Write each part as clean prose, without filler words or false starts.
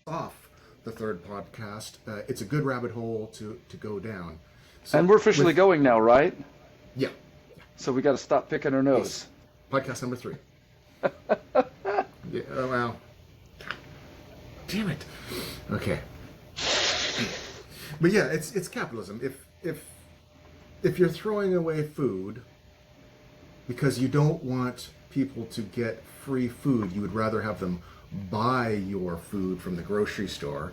off the third podcast. It's a good rabbit hole to go down. So and we're officially going now, right? Yeah. So we got to stop picking our nose. Yes. Podcast number 3. Yeah, oh, wow. Damn it. Okay. But yeah, it's capitalism. If you're throwing away food because you don't want people to get free food, you would rather have them buy your food from the grocery store,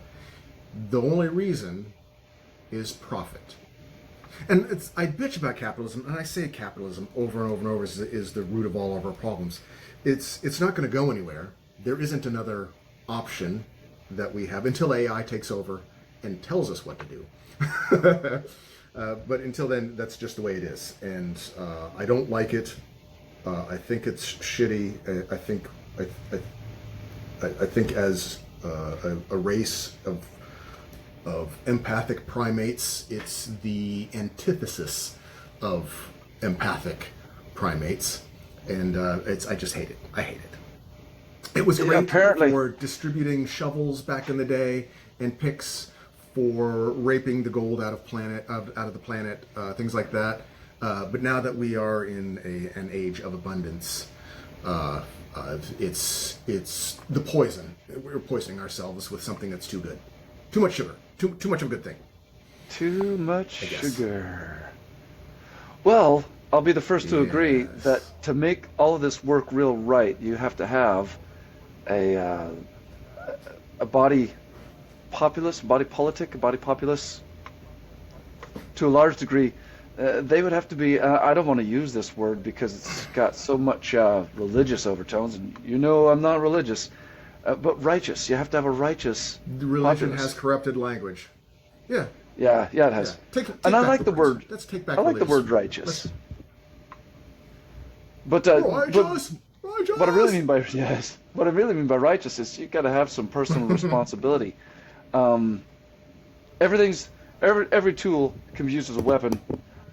the only reason is profit. And I bitch about capitalism, and I say capitalism over and over and over is the root of all of our problems. It's not going to go anywhere. There isn't another option that we have until AI takes over and tells us what to do. But until then, that's just the way it is. And I don't like it. I think it's shitty. I think as a race of empathic primates, it's the antithesis of empathic primates, and I just hate it. I hate it. It was great for distributing shovels back in the day and picks for raping the gold out of the planet, things like that. But now that we are in an age of abundance, it's the poison. We're poisoning ourselves with something that's too good, too much sugar, too much of a good thing. Too much sugar. Well, I'll be the first to agree that to make all of this work real right, you have to have a body populace, body politic, a body populace. To a large degree, they would have to be. I don't want to use this word because it's got so much religious overtones, and you know I'm not religious. But righteous. You have to have a righteous. Religion populace. Has corrupted language. Yeah. Yeah, it has. Yeah. Take and I back like the word. Let's take back. I like the word righteous. But what I really mean by righteous is you got to have some personal responsibility. Every tool can be used as a weapon,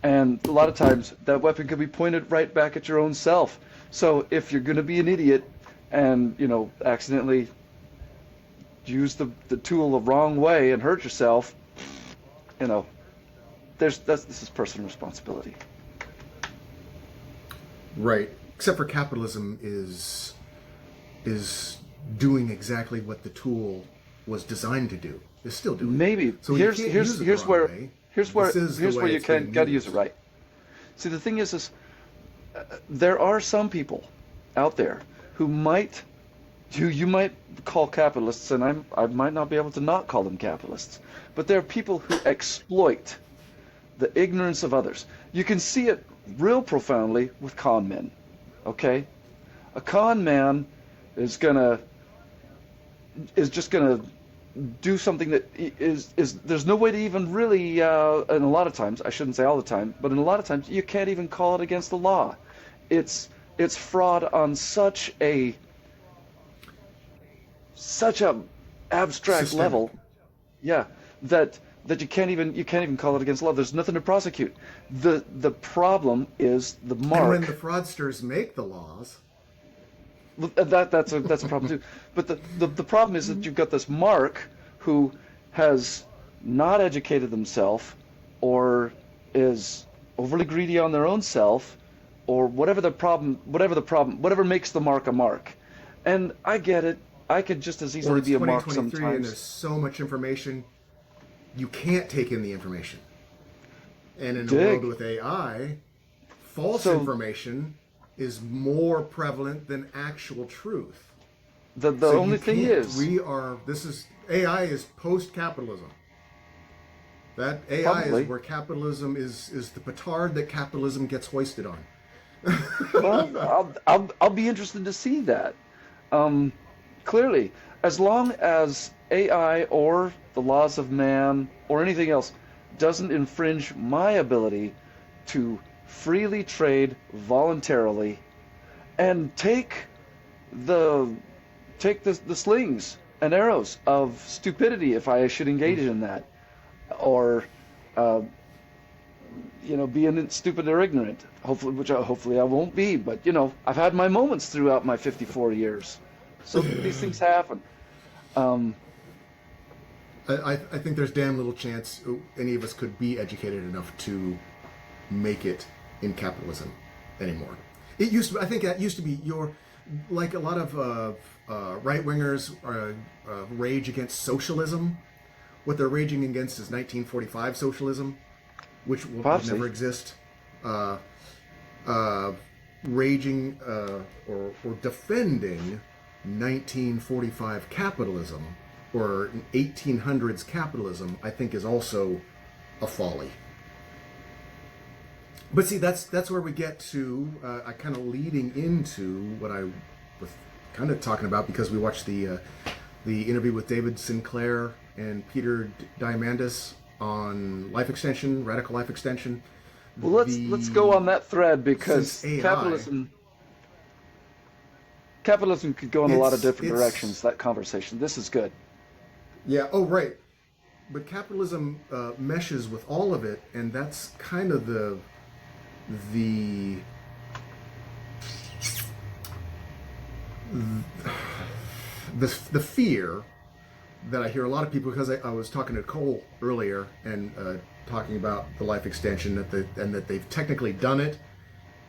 and a lot of times that weapon can be pointed right back at your own self. So if you're going to be an idiot and accidentally use the tool the wrong way and hurt yourself, this is personal responsibility. Right. Except for capitalism is doing exactly what the tool was designed to do. It's still doing. Maybe. So here's where you got to use it right. See, the thing is there are some people out there who you might call capitalists, and I might not be able to not call them capitalists, but there are people who exploit the ignorance of others. You can see it real profoundly with con men. Okay, a con man is just gonna do something that is there's no way to even really, and a lot of times, I shouldn't say all the time, but in a lot of times you can't even call it against the law. It's fraud on such a abstract Systemic level, that you can't even call it against law. There's nothing to prosecute. The problem is the mark. And when the fraudsters make the laws, that's a problem too. But the problem is that you've got this mark who has not educated themselves, or is overly greedy on their own self, or whatever makes the mark a mark. And I get it. I could just as easily be a mark sometimes. And there's so much information, you can't take in the information. And in a world with AI, false information is more prevalent than actual truth. The only thing is, AI is post-capitalism. That AI Probably. is where capitalism is the petard that capitalism gets hoisted on. Well, I'll be interested to see that. Clearly, as long as AI or the laws of man or anything else doesn't infringe my ability to freely trade voluntarily and take the slings and arrows of stupidity if I should engage in that, or being stupid or ignorant, hopefully I won't be, but I've had my moments throughout my 54 years, so these things happen. I think there's damn little chance any of us could be educated enough to make it in capitalism anymore. It used to. I think that used to be like a lot of right wingers rage against socialism. What they're raging against is 1945 socialism, which will never exist. Raging or defending 1945 capitalism or 1800s capitalism, I think, is also a folly. But see, that's where we get to kind of leading into what I was kind of talking about, because we watched the interview with David Sinclair and Peter Diamandis on life extension, radical life extension. Well, let's go on that thread, because capitalism could go in a lot of different directions. That conversation. This is good. Yeah. Oh, right. But capitalism meshes with all of it, and that's kind of the fear that I hear a lot of people, because I was talking to Cole earlier and talking about the life extension and that they've technically done it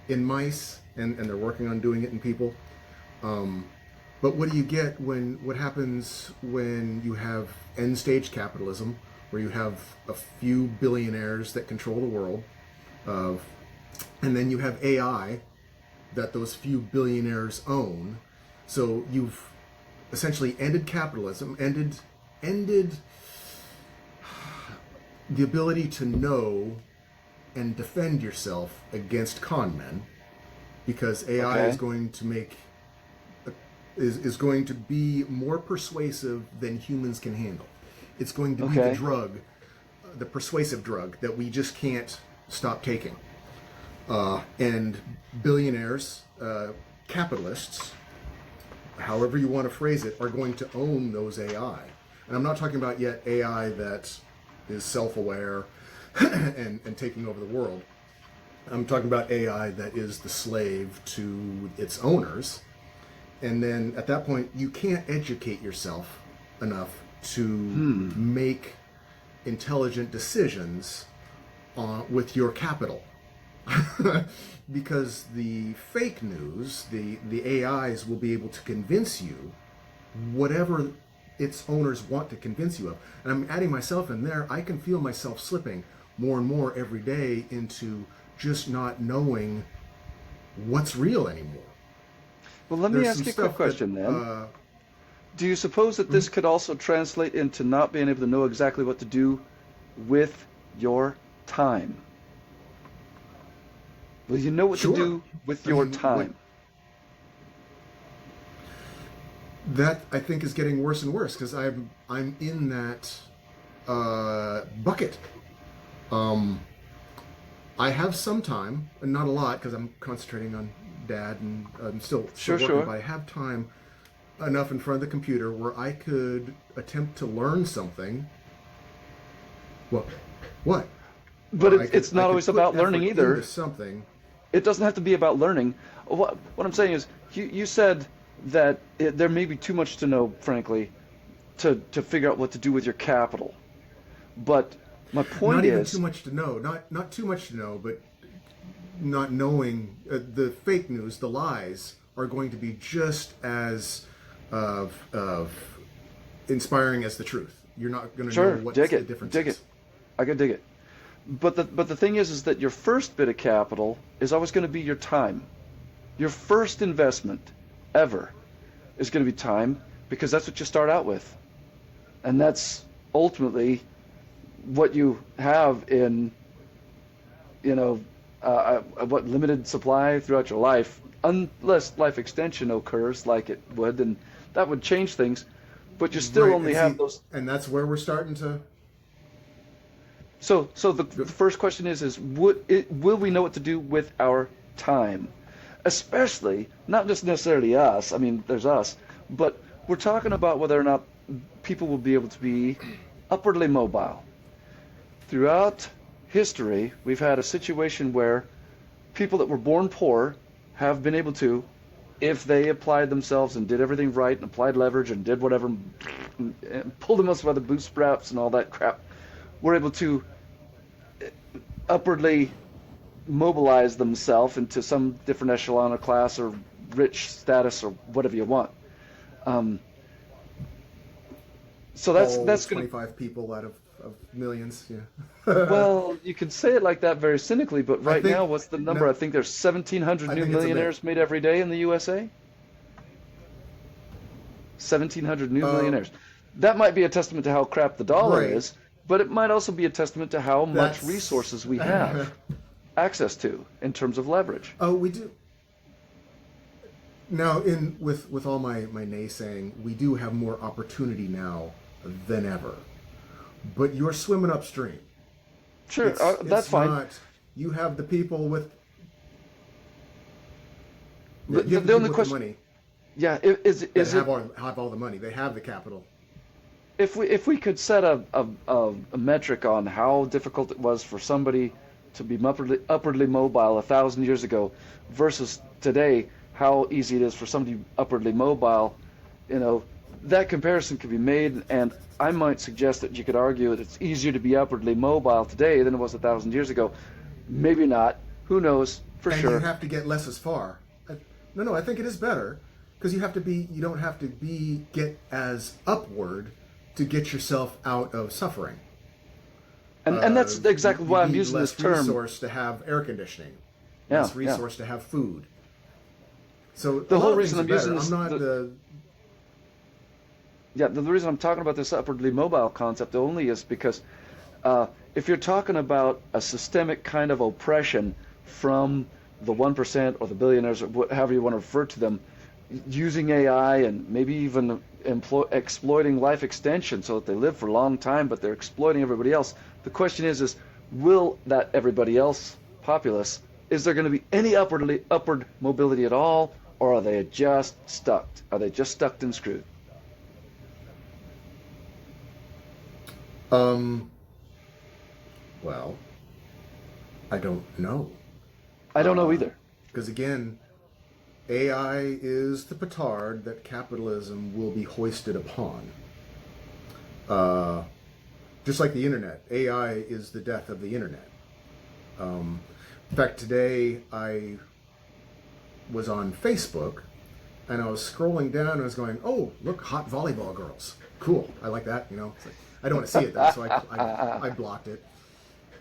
in mice and they're working on doing it in people. But what do you get what happens when you have end stage capitalism, where you have a few billionaires that control the world, and then you have AI that those few billionaires own? So you've essentially ended capitalism, ended the ability to know and defend yourself against con men, because AI is going to make is going to be more persuasive than humans can handle. It's going to be the drug, the persuasive drug that we just can't stop taking. And billionaires, capitalists, however you want to phrase it, are going to own those AI. And I'm not talking about yet AI that is self-aware and taking over the world. I'm talking about AI that is the slave to its owners. And then at that point, you can't educate yourself enough to make intelligent decisions with your capital. Because the fake news, the AIs will be able to convince you whatever its owners want to convince you of. And I'm adding myself in there. I can feel myself slipping more and more every day into just not knowing what's real anymore. Well, let me ask you a quick question then. Do you suppose that this could also translate into not being able to know exactly what to do with your time? Will you know what to do with your time? That, I think, is getting worse and worse, because I'm in that bucket. I have some time, and not a lot, because I'm concentrating on Dad and I'm still working. But I have time enough in front of the computer where I could attempt to learn something. What? But it's not always about learning either. Something. It doesn't have to be about learning. What I'm saying is, you said that there may be too much to know, frankly, to figure out what to do with your capital. But my point is... Not even too much to know. Not too much to know, but not knowing the fake news, the lies, are going to be just as inspiring as the truth. You're not going to know what the difference is. I can dig it. But the thing is that your first bit of capital is always going to be your time. Your first investment ever is going to be time, because that's what you start out with. And that's ultimately what you have in, what limited supply throughout your life, unless life extension occurs like it would, and that would change things. But you still only have those. And that's where we're starting to. So the first question is will we know what to do with our time? Especially, not just necessarily us, I mean, there's us, but we're talking about whether or not people will be able to be upwardly mobile. Throughout history, we've had a situation where people that were born poor have been able to, if they applied themselves and did everything right and applied leverage and did whatever and pull them up by the bootstraps and all that crap, were able to upwardly mobilize themselves into some different echelon or class or rich status or whatever you want. So that's going 25 people out of millions. Yeah. Well, you could say it like that very cynically, but right now, what's the number? No, I think there's 1,700 I new think it's a millionaires made every day in the USA. 1,700 new millionaires. That might be a testament to how crap the dollar Right. is, but it might also be a testament to how much That's- resources we have access to in terms of leverage. Oh, we do. Now, with all my naysaying, we do have more opportunity now than ever. But you're swimming upstream. Sure, that's fine. You have the people with. The- you have the only people with question- the money Yeah, that is it have all the money. They have the capital. if we could set a metric on how difficult it was for somebody to be upwardly mobile 1,000 years ago versus today, how easy it is for somebody upwardly mobile, that comparison could be made, and I might suggest that you could argue that it's easier to be upwardly mobile today than it was 1,000 years ago. Maybe not. Who knows? For And sure. you have to get less as far. No, I think it is better because you don't have to get as upward to get yourself out of suffering. And that's exactly why I'm need using less this term. resource to have air conditioning. Yeah, Less resource to have food. So The a lot whole of reason things I'm are using better. this- I'm not the reason I'm talking about this upwardly mobile concept only is because if you're talking about a systemic kind of oppression from the 1% or the billionaires or however you want to refer to them, using AI and maybe even exploiting life extension so that they live for a long time, but they're exploiting everybody else. The question is will that everybody else populace, is there going to be any upward mobility at all, or are they just stuck? Are they just stuck and screwed? Well, I don't know. I don't know either. Because again, AI is the petard that capitalism will be hoisted upon. Just like the internet, AI is the death of the internet. In fact, today I was on Facebook and I was scrolling down and I was going, "Oh, look, hot volleyball girls. Cool. I like that." It's like, I don't want to see it though, so I blocked it.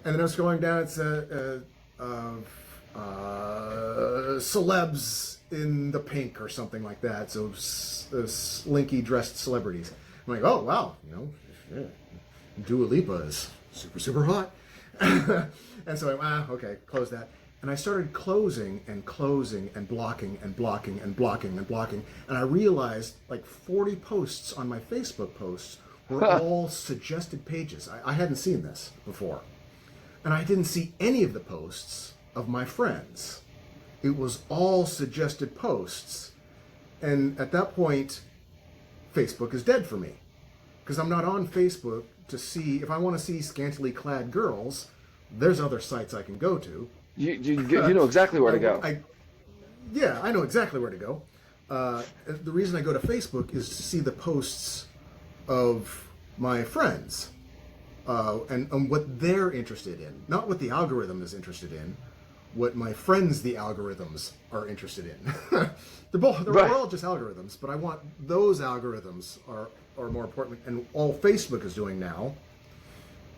And then I was scrolling down. It's celebs in the pink or something like that. So slinky dressed celebrities. I'm like, oh wow, yeah. Dua Lipa is super hot. And so I went, okay, close that. And I started closing and blocking and blocking and blocking and blocking. And I realized like 40 posts on my Facebook posts were all suggested pages. I hadn't seen this before. And I didn't see any of the posts of my friends. It was all suggested posts. And at that point, Facebook is dead for me. Because I'm not on Facebook to see, if I want to see scantily clad girls, there's other sites I can go to. You know exactly where to go. I know exactly where to go. The reason I go to Facebook is to see the posts of my friends and what they're interested in. Not what the algorithm is interested in, what my friends, the algorithms, are interested in. We're all just algorithms, but I want those algorithms are more important. And all Facebook is doing now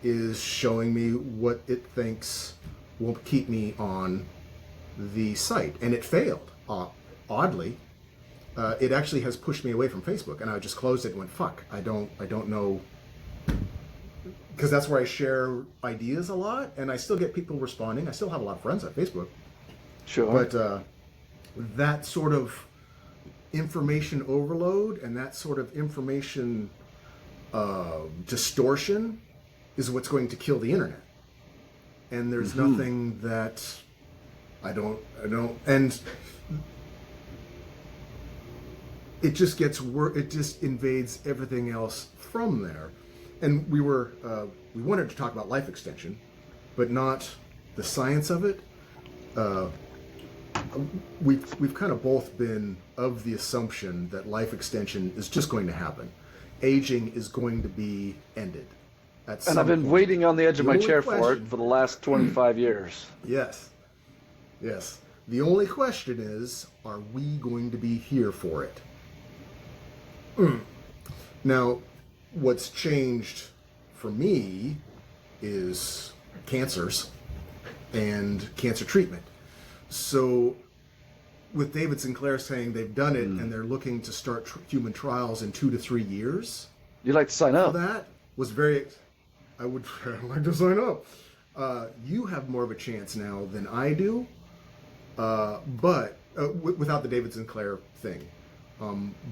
is showing me what it thinks will keep me on the site. And it failed, oddly. It actually has pushed me away from Facebook, and I just closed it and went, fuck, I don't know. Because that's where I share ideas a lot, and I still get people responding. I still have a lot of friends on Facebook. Sure. But that sort of information overload and that sort of information distortion is what's going to kill the internet. And there's nothing that I don't, and it just gets it just invades everything else from there. And we wanted to talk about life extension, but not the science of it. We've kind of both been of the assumption that life extension is just going to happen. aging is going to be ended. And I've been waiting on the edge of my chair for it for the last 25 years. Yes. Yes. The only question is, are we going to be here for it? Now, what's changed for me is cancers and cancer treatment. So with David Sinclair saying they've done it and they're looking to start human trials in 2 to 3 years. You'd like to sign up? That was very... I would like to sign up. You have more of a chance now than I do, but without the David Sinclair thing.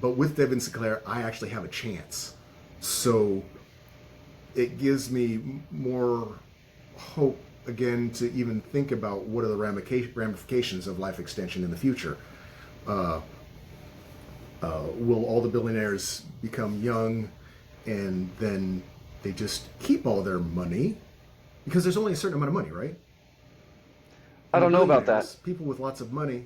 But with David Sinclair, I actually have a chance. So it gives me more hope, again, to even think about what are the ramifications of life extension in the future. Will all the billionaires become young and then they just keep all their money? Because there's only a certain amount of money, right? I don't know about that. People with lots of money.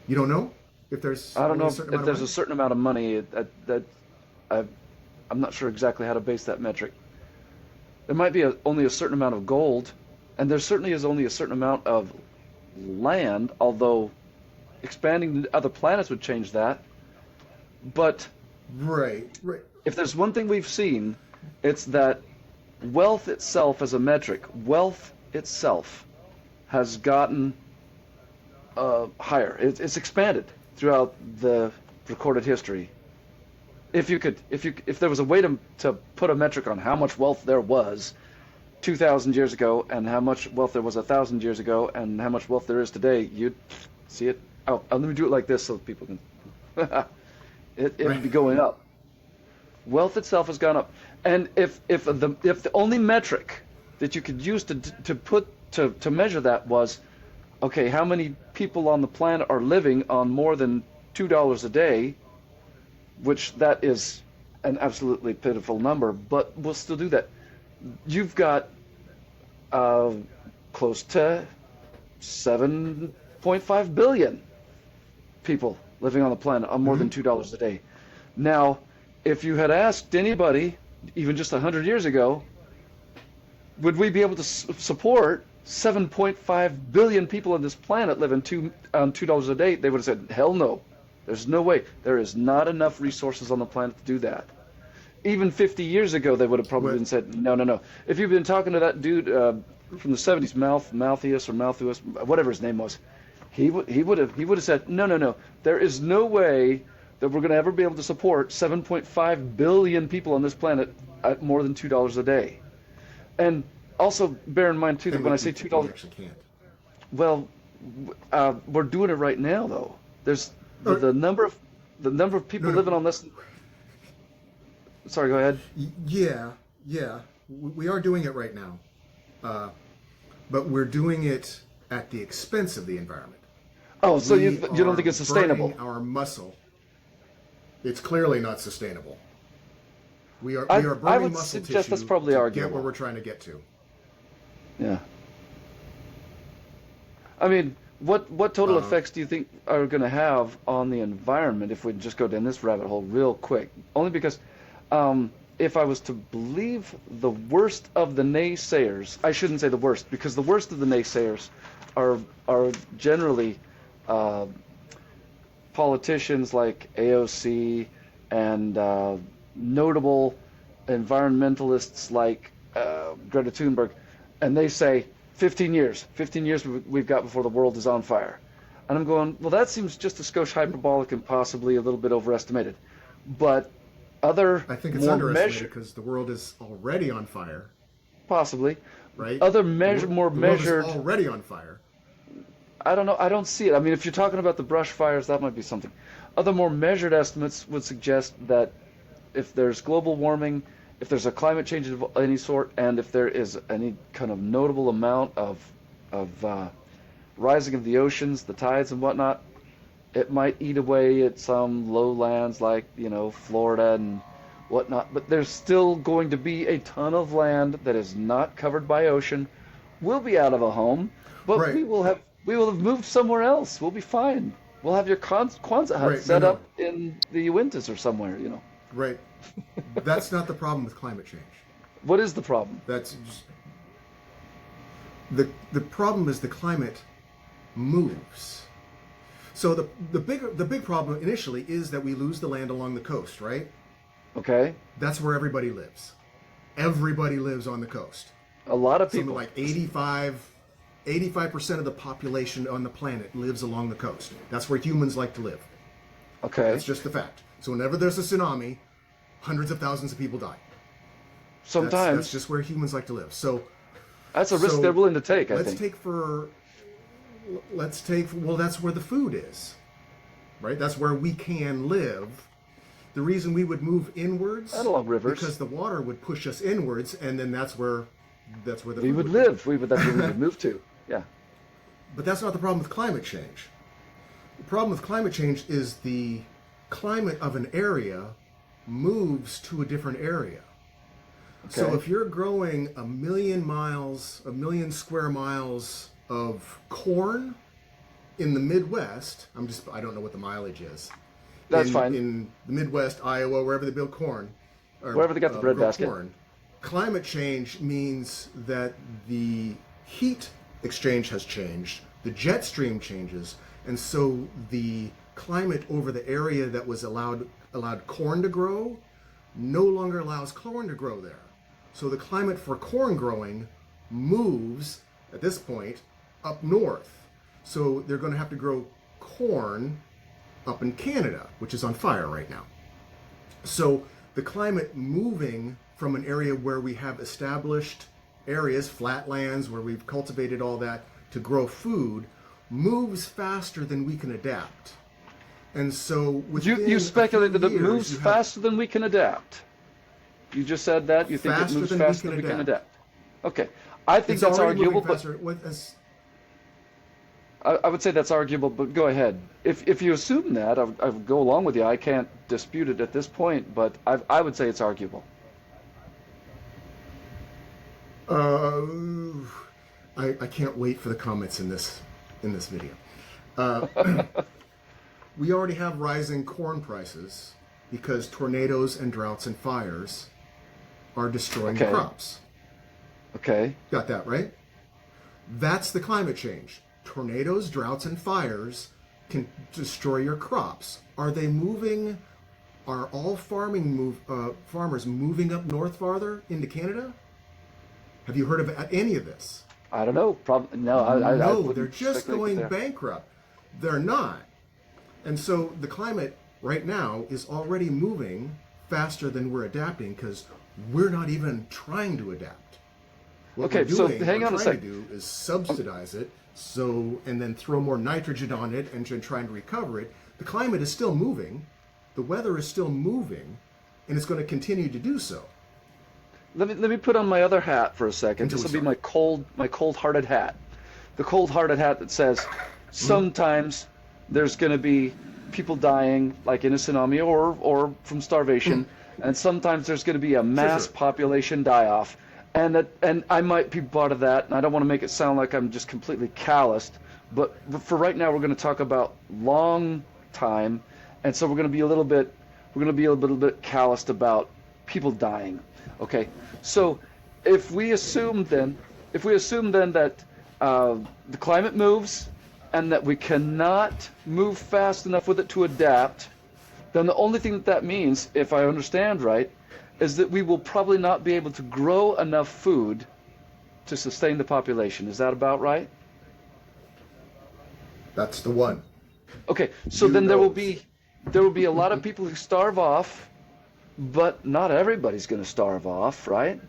You don't know if there's. I don't know if there's a certain amount of money that I'm not sure exactly how to base that metric. There might be only a certain amount of gold, and there certainly is only a certain amount of land, although expanding to other planets would change that. But right. If there's one thing we've seen, it's that wealth itself as a metric, wealth itself has gotten higher. It's expanded throughout the recorded history. If there was a way to put a metric on how much wealth there was 2,000 years ago and how much wealth there was 1,000 years ago and how much wealth there is today, you'd see it. Oh, let me do it like this so people can. It would be going up. Wealth itself has gone up, and if the only metric that you could use to measure that was, okay, how many people on the planet are living on more than $2 a day, which that is an absolutely pitiful number, but we'll still do that. You've got close to 7.5 billion people living on the planet on more than $2 a day. Now, if you had asked anybody, even just 100 years ago, would we be able to support 7.5 billion people on this planet living on $2 a day, they would have said, hell no. There's no way. There is not enough resources on the planet to do that. Even 50 years ago, they would have probably said, no. If you've been talking to that dude from the 70s, Malthus, whatever his name was, he would have said, no. There is no way that we're going to ever be able to support 7.5 billion people on this planet at more than $2 a day. And also bear in mind too that when I say $2, actually can't. Well, we're doing it right now though. There's the number of people living on less than... Sorry, go ahead. Yeah, we are doing it right now, but we're doing it at the expense of the environment. Oh, so you don't think it's sustainable? Burning our muscle. It's clearly not sustainable. We are burning I would muscle suggest tissue that's probably to arguable. get where we're trying to get to. Yeah. I mean, what total effects do you think are going to have on the environment if we just go down this rabbit hole real quick? Only because if I was to believe the worst of the naysayers, I shouldn't say the worst, because the worst of the naysayers are generally politicians like AOC and notable environmentalists like Greta Thunberg, and they say 15 years we've got before the world is on fire. And I'm going, well, that seems just a skosh hyperbolic and possibly a little bit overestimated. But other I think it's underestimated because the world is already on fire. Possibly. Right? Other more measured... The world is already on fire. I don't know. I don't see it. I mean, if you're talking about the brush fires, that might be something. Other more measured estimates would suggest that if there's global warming, if there's a climate change of any sort, and if there is any kind of notable amount of rising of the oceans, the tides and whatnot, it might eat away at some lowlands like, Florida and whatnot. But there's still going to be a ton of land that is not covered by ocean. We'll be out of a home, but right. we will have moved somewhere else. We'll be fine. We'll have your Kwanzaa hut set up in the Uintas or somewhere, Right. That's not the problem with climate change. What is the problem? That's just, the problem is the climate moves. So the big problem initially is that we lose the land along the coast, right? Okay. That's where everybody lives. Everybody lives on the coast. A lot of people. Something like 85% of the population on the planet lives along the coast. That's where humans like to live. Okay. That's just the fact. So whenever there's a tsunami, hundreds of thousands of people die. Sometimes. That's just where humans like to live. So that's a risk they're willing to take, I think. Well, that's where the food is, right? That's where we can live. The reason we would move inwards, along rivers, because the water would push us inwards, and then that's where the we food would live. That's where we would move to. Yeah. But that's not the problem with climate change. The problem with climate change is the climate of an area moves to a different area. Okay. So if you're growing 1,000,000 square miles of corn in the Midwest, I don't know what the mileage is. That's fine. In the Midwest, Iowa, wherever they build corn. Or, wherever they got the bread basket. Corn, climate change means that the heat exchange has changed, the jet stream changes, and so the climate over the area that was allowed corn to grow no longer allows corn to grow there. So the climate for corn growing moves, at this point, up north. So they're going to have to grow corn up in Canada, which is on fire right now. So the climate moving from an area where we have established areas, flatlands, where we've cultivated all that to grow food, moves faster than we can adapt. And so you speculate that it moves faster than we can adapt. You just said that. You think it moves faster than we can adapt. Okay. I think that's arguable, but I would say that's arguable, but go ahead. If you assume that, I would go along with you. I can't dispute it at this point, but I would say it's arguable. I can't wait for the comments in this video. We already have rising corn prices because tornadoes and droughts and fires are destroying the crops. Okay. Got that, right? That's the climate change. Tornadoes, droughts, and fires can destroy your crops. Are they moving? Are all farmers moving up north farther into Canada? Have you heard of any of this? I don't know. No, they're just going bankrupt. They're not. And so the climate right now is already moving faster than we're adapting because we're not even trying to adapt. What we're trying to do is subsidize it, and then throw more nitrogen on it and trying to recover it. The climate is still moving, the weather is still moving, and it's going to continue to do so. Let me put on my other hat for a second. This will be my cold-hearted hat. The cold-hearted hat that says sometimes there's going to be people dying, like in a tsunami or from starvation, and sometimes there's going to be a mass population die-off. And I might be part of that, and I don't want to make it sound like I'm just completely calloused, but for right now we're going to talk about long time, and so we're going to be a little bit calloused about people dying. Okay, so if we assume then that the climate moves and that we cannot move fast enough with it to adapt, then the only thing that means, if I understand right, is that we will probably not be able to grow enough food to sustain the population. Is that about right? That's the one. Okay, so then there will be a lot of people who starve off, but not everybody's going to starve off, right?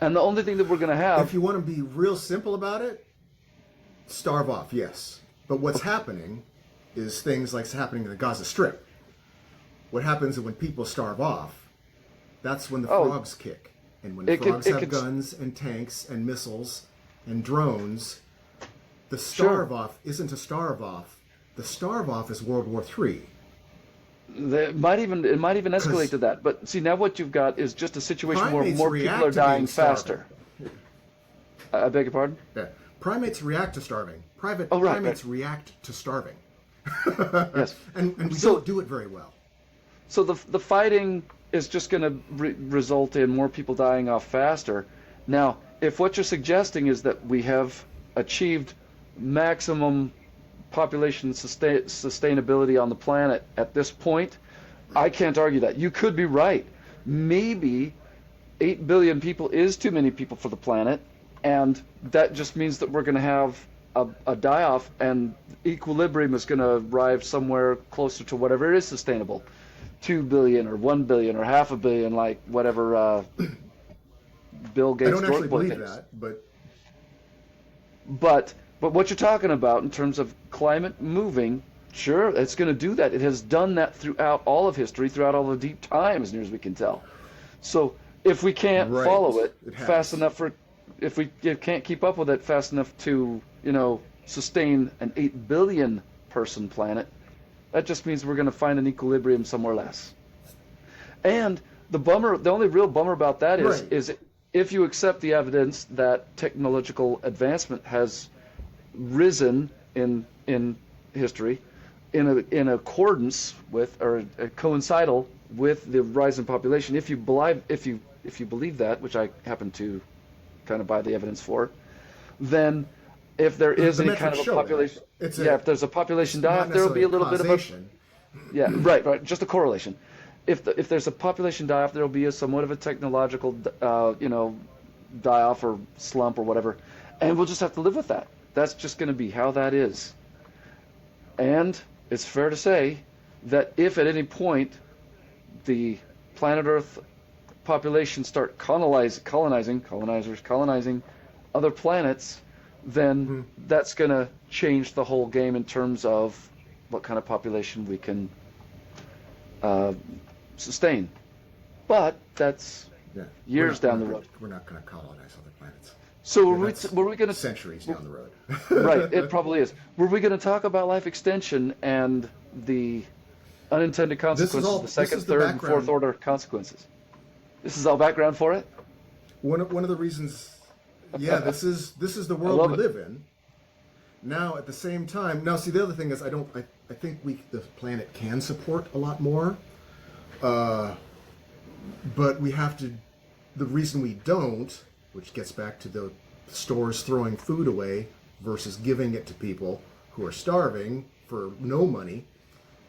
And the only thing that we're going to have... If you want to be real simple about it, starve off, yes. But what's happening is things like happening in the Gaza Strip. What happens is when people starve off, that's when the frogs kick. And when frogs have guns and tanks and missiles and drones, the starve off isn't a starve off. The starve off is World War III. It might even escalate to that. But see, now what you've got is just a situation where more people are dying faster. I beg your pardon? Yeah. Primates react to starving. Primates react to starving. Yes. And we don't do it very well. So the fighting is just going to result in more people dying off faster. Now, if what you're suggesting is that we have achieved maximum population sustainability on the planet at this point, I can't argue that. You could be right. Maybe 8 billion people is too many people for the planet, and that just means that we're going to have a die-off, and equilibrium is going to arrive somewhere closer to whatever is sustainable. 2 billion or 1 billion or half a billion, like whatever Bill Gates. I don't actually believe thinks. that, But what you're talking about in terms of climate moving, sure, it's going to do that. It has done that throughout all of history, throughout all the deep time, as near as we can tell. So if we can't follow it fast enough if we can't keep up with it fast enough to, sustain an 8 billion person planet, that just means we're going to find an equilibrium somewhere less. And the only real bummer about that is if you accept the evidence that technological advancement has risen in history in accordance with or coincidental with the rise in population, if you believe that, which I happen to kind of buy the evidence for, then if there is any kind of a population, if there's a population die-off, there will be a little bit of a right, just a correlation. If there's a population die-off, there will be somewhat of a technological, die-off or slump or whatever, and we'll just have to live with that. That's just going to be how that is. And it's fair to say that if at any point the planet Earth population start colonizing other planets, then that's going to change the whole game in terms of what kind of population we can sustain. But that's years down the road. We're not going to colonize other planets. So were we going to centuries down the road? Right, it probably is. Were we going to talk about life extension and the unintended consequences, the second, third, and fourth order consequences? This is all background for it? One of the reasons, this is the world we live in. Now, at the same time, see, the other thing is, I think the planet can support a lot more, but we have to. The reason we don't, which gets back to the stores throwing food away versus giving it to people who are starving for no money,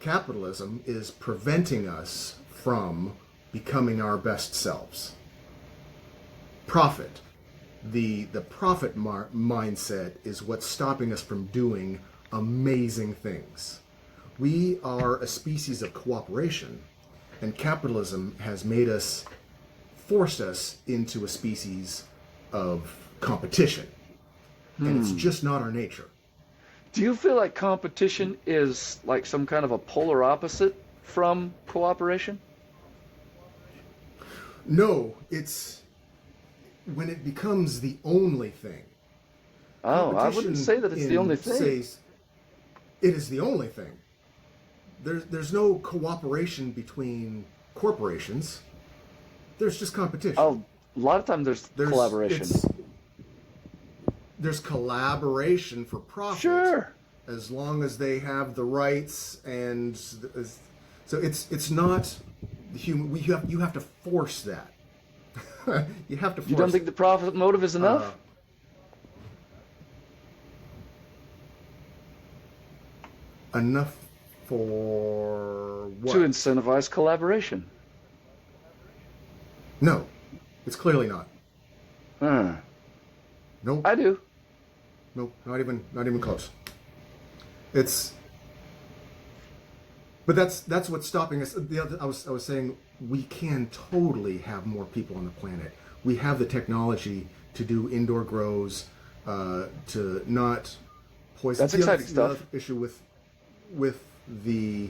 capitalism is preventing us from becoming our best selves. Profit. The profit mindset is what's stopping us from doing amazing things. We are a species of cooperation, and capitalism has forced us into a species of competition, and it's just not our nature. Do you feel like competition is like some kind of a polar opposite from cooperation? No, it's when it becomes the only thing. Oh, I wouldn't say that it's the only thing. It is the only thing. There's no cooperation between corporations. There's just competition. Oh, a lot of times there's collaboration. There's collaboration for profit. Sure. As long as they have the rights, and so it's not human. You have to force that. You have to force. You don't think the profit motive is enough? Enough for what? To incentivize collaboration. No, it's clearly not. Nope. I do. Nope, not even close. But that's what's stopping us. I was saying we can totally have more people on the planet. We have the technology to do indoor grows, to not poison. That's exciting stuff. The other issue with the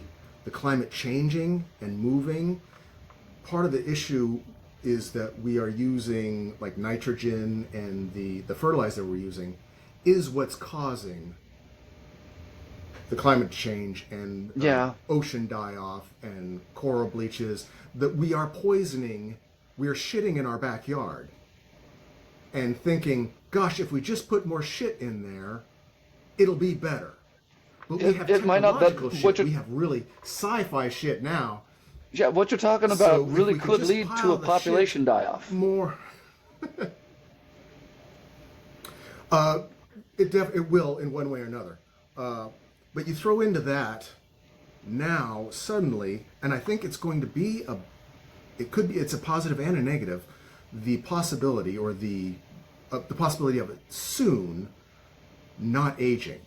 climate changing and moving. Part of the issue is that we are using like nitrogen, and the fertilizer we're using is what's causing the climate change and ocean die-off and coral bleaches. That we are poisoning, we are shitting in our backyard and thinking, gosh, if we just put more shit in there, it'll be better. But we have technological shit. We have really sci-fi shit now. Yeah, what you're talking about So if really we could just lead to pile a the population shit die-off. more. It will in one way or another. But you throw into that now suddenly, and I think it's going to be it's a positive and a negative. The possibility or the possibility of it soon not aging,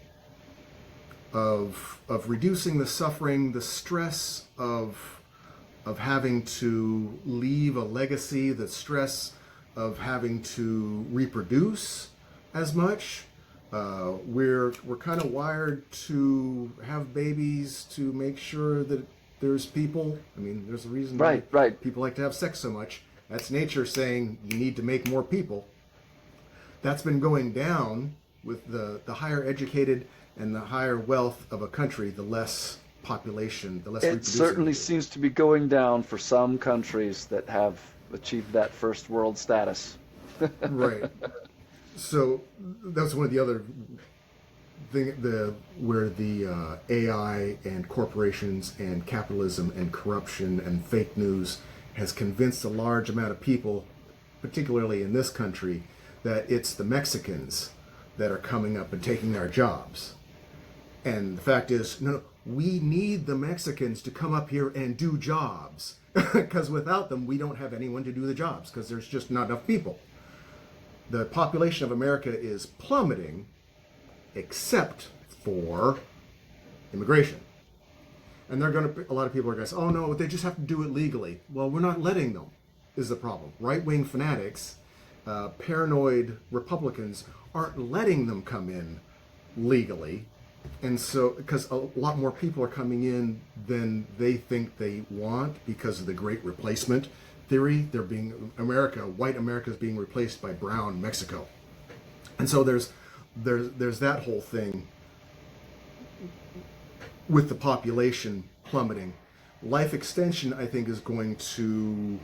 of reducing the suffering, the stress of having to leave a legacy, the stress of having to reproduce as much. We're kind of wired to have babies to make sure that there's people. I mean, there's a reason why people like to have sex so much. That's nature saying you need to make more people. That's been going down with the higher educated and the higher wealth of a country, the less population, the less reproducing. It certainly seems to be going down for some countries that have achieved that first world status. Right. So that's one of the other where the AI and corporations and capitalism and corruption and fake news has convinced a large amount of people, particularly in this country, that it's the Mexicans that are coming up and taking our jobs. And the fact is, no, we need the Mexicans to come up here and do jobs, because without them, we don't have anyone to do the jobs, because there's just not enough people. The population of America is plummeting, except for immigration. And a lot of people are going to say, oh no, they just have to do it legally. Well, we're not letting them, is the problem. Right-wing fanatics, paranoid Republicans aren't letting them come in legally. And so, because a lot more people are coming in than they think they want because of the Great Replacement theory. White America is being replaced by brown Mexico. And so there's that whole thing with the population plummeting. Life extension, I think, is going to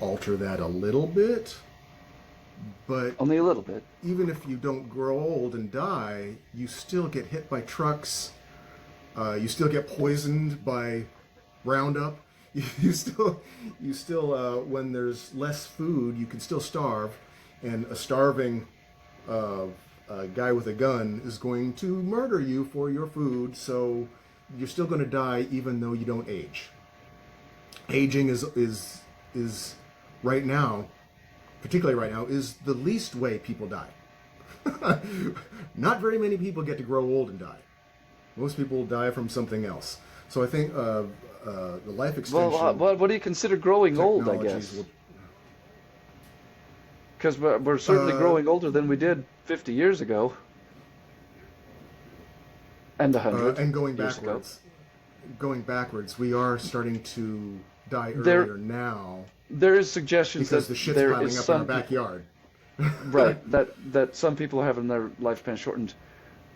alter that a little bit. But only a little bit. Even if you don't grow old and die, you still get hit by trucks. You still get poisoned by Roundup. You still, when there's less food, you can still starve, and a starving guy with a gun is going to murder you for your food. So you're still going to die, even though you don't age. Aging is right now. Particularly right now, is the least way people die. Not very many people get to grow old and die. Most people die from something else. So I think the life extension... Well, what do you consider growing old, I guess? Because we're certainly growing older than we did 50 years ago. And 100 and going years backwards. Ago. Going backwards, we are starting to die earlier now. There is suggestions because that the shit's there piling is up some in our backyard. Right, that some people are having their lifespan shortened.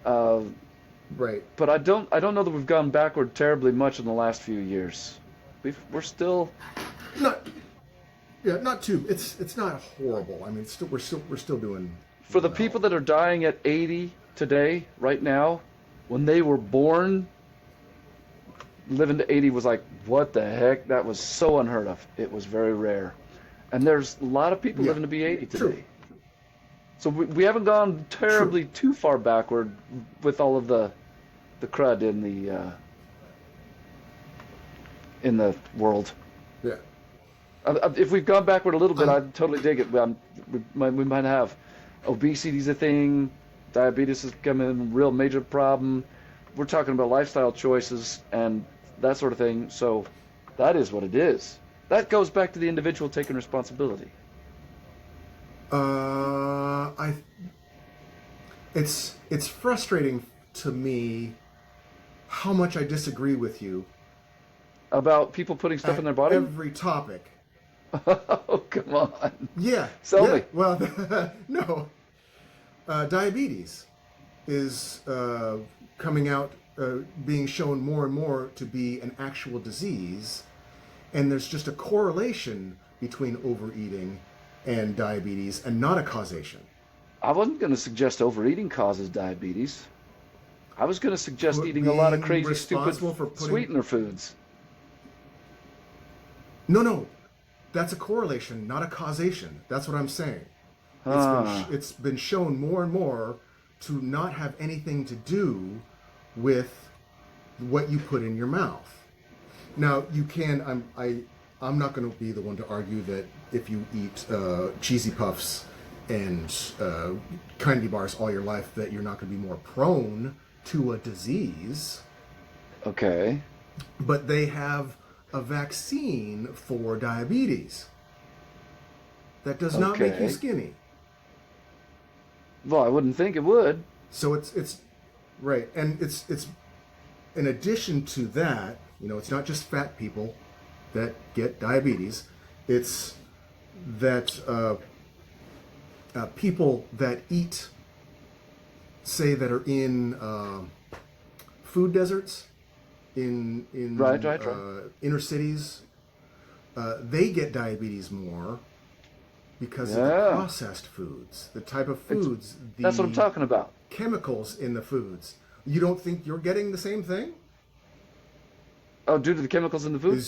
Right. But I don't know that we've gone backward terribly much in the last few years. We're still not too. It's not horrible. I mean, we're still doing. For the people that are dying at 80 today, right now, when they were born, living to 80 was like, what the heck? That was so unheard of. It was very rare. And there's a lot of people living to be 80 today. True. So we haven't gone terribly too far backward with all of the crud in the world. Yeah. If we've gone backward a little bit, I'd totally dig it. We might have obesity's a thing, diabetes is becoming a real major problem. We're talking about lifestyle choices and that sort of thing. So that is what it is. That goes back to the individual taking responsibility. It's frustrating to me how much I disagree with you about people putting stuff in their body. Every topic. Oh, come on. Yeah. Sell me. Well, no. Diabetes is coming out, being shown more and more to be an actual disease, and there's just a correlation between overeating and diabetes, and not a causation. I wasn't going to suggest overeating causes diabetes. I was going to suggest eating a lot of crazy, stupid sweetener foods. No, that's a correlation, not a causation. That's what I'm saying. It's been shown more and more to not have anything to do with what you put in your mouth. Now you can. I'm not going to be the one to argue that if you eat cheesy puffs and candy bars all your life, that you're not going to be more prone to a disease. Okay. But they have a vaccine for diabetes that does not make you skinny. Well, I wouldn't think it would. So it's right, and it's in addition to that, it's not just fat people that get diabetes. It's that people that eat, say, that are in food deserts, in right. inner cities, they get diabetes more because of the processed foods, the type of foods, that's what I'm talking about. Chemicals in the foods. You don't think you're getting the same thing? Oh, due to the chemicals in the food?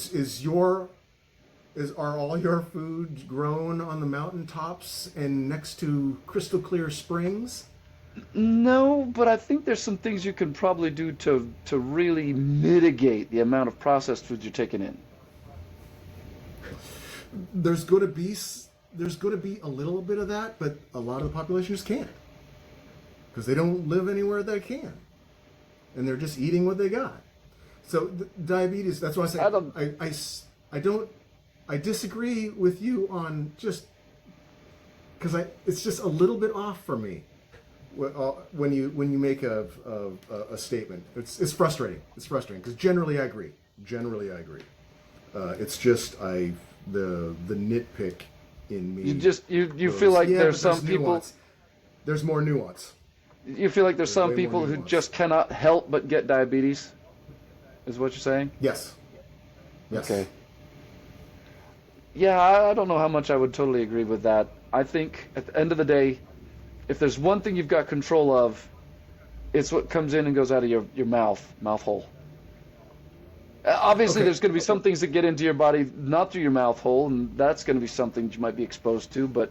Are all your food grown on the mountaintops and next to crystal clear springs? No, but I think there's some things you can probably do to really mitigate the amount of processed food you're taking in. There's going to be a little bit of that, but a lot of the population just can't, because they don't live anywhere they can, and they're just eating what they got. So diabetes. That's why I say I disagree with you on just because it's just a little bit off for me when you make a statement. It's frustrating. It's frustrating because generally I agree. It's just the nitpick in me. You feel like there's some people. There's more nuance. You feel like there's some people who just cannot help but get diabetes. Is what you're saying? Yes. Okay. Yeah, I don't know how much I would totally agree with that. I think at the end of the day, if there's one thing you've got control of, it's what comes in and goes out of your mouth hole. Obviously, there's going to be some things that get into your body not through your mouth hole, and that's going to be something you might be exposed to. But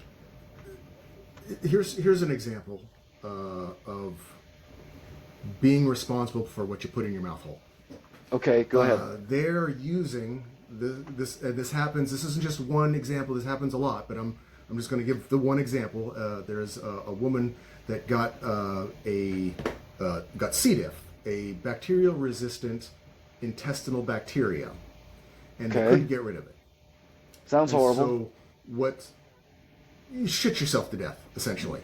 here's an example of being responsible for what you put in your mouth hole. Okay, go ahead. They're using this happens. This isn't just one example. This happens a lot, but I'm just going to give the one example. There's a woman that got C. diff, a bacterial-resistant intestinal bacteria, and they couldn't get rid of it. Sounds horrible. So you shit yourself to death, essentially.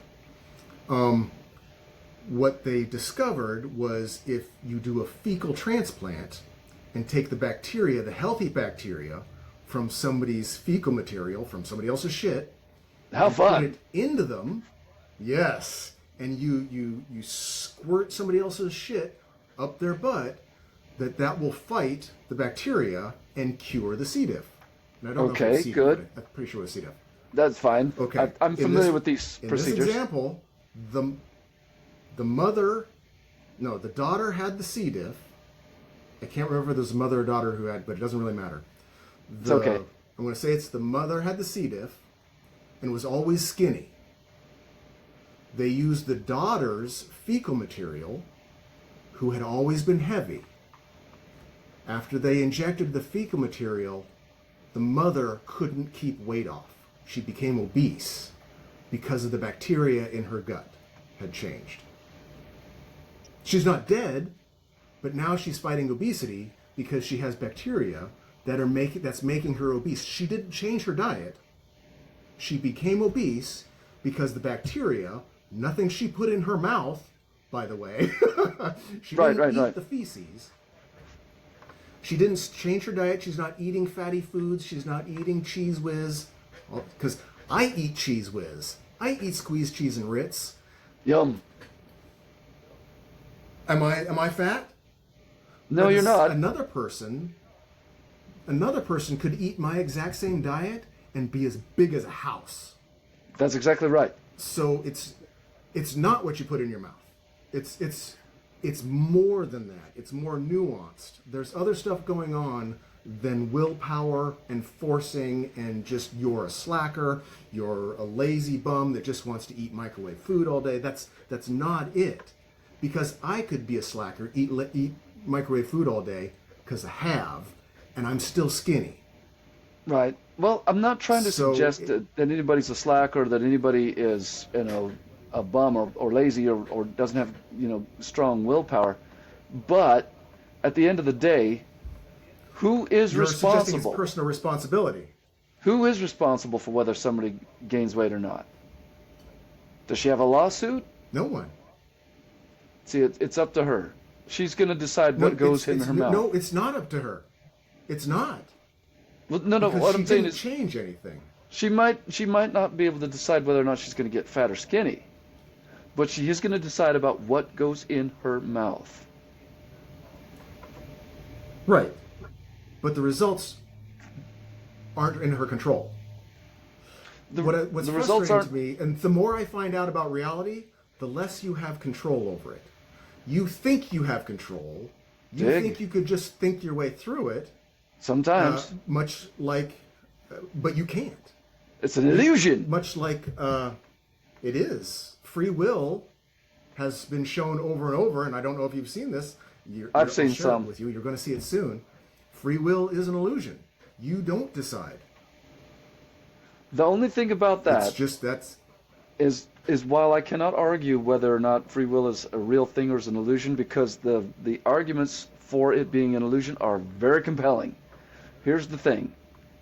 What they discovered was if you do a fecal transplant and take the bacteria, the healthy bacteria, from somebody's fecal material, from somebody else's shit, how fun! Put it into them, yes, and you squirt somebody else's shit up their butt, that will fight the bacteria and cure the C. diff. And I don't know if it's C. diff, good. I'm pretty sure it's C. diff. That's fine. Okay, I'm familiar with these procedures. In this example, the daughter had the C. diff. I can't remember if there's a mother or daughter who had, but it doesn't really matter. It's okay. I'm going to say it's the mother had the C. diff and was always skinny. They used the daughter's fecal material, who had always been heavy. After they injected the fecal material, the mother couldn't keep weight off. She became obese because of the bacteria in her gut had changed. She's not dead, but now she's fighting obesity because she has bacteria that's making her obese. She didn't change her diet. She became obese because the bacteria, nothing she put in her mouth, by the way, she didn't eat the feces. She didn't change her diet. She's not eating fatty foods. She's not eating Cheese Whiz. Because I eat Cheese Whiz. I eat squeezed cheese and Ritz. Yum. Am I fat? No, you're not. Another person could eat my exact same diet and be as big as a house. That's exactly right. So it's not what you put in your mouth. It's more than that. It's more nuanced. There's other stuff going on then willpower and forcing and just you're a slacker, you're a lazy bum that just wants to eat microwave food all day. That's not it. Because I could be a slacker, eat microwave food all day because I have, and I'm still skinny. Right. Well, I'm not trying to suggest that anybody's a slacker, or that anybody is, a bum or lazy or doesn't have, strong willpower. But at the end of the day, who is You're responsible? suggesting it's personal responsibility. Who is responsible for whether somebody gains weight or not? Does she have a lawsuit? No one. See, it's up to her. She's going to decide what goes in her mouth. No, it's not up to her. It's not. Well, no. Because What I'm saying is, she didn't change anything. she might not be able to decide whether or not she's going to get fat or skinny, but she is going to decide about what goes in her mouth. Right. But the results aren't in her control. What's the results frustrating aren't... to me, and the more I find out about reality, the less you have control over it. You think you have control. You think you could just think your way through it. Sometimes. Much like, but you can't. It's an illusion. Much like it is. Free will has been shown over and over, and I don't know if you've seen this. I've seen I'll share some. it with you. You're going to see it soon. Free will is an illusion. You don't decide. The only thing about that It's just is while I cannot argue whether or not free will is a real thing or is an illusion, because the arguments for it being an illusion are very compelling. Here's the thing.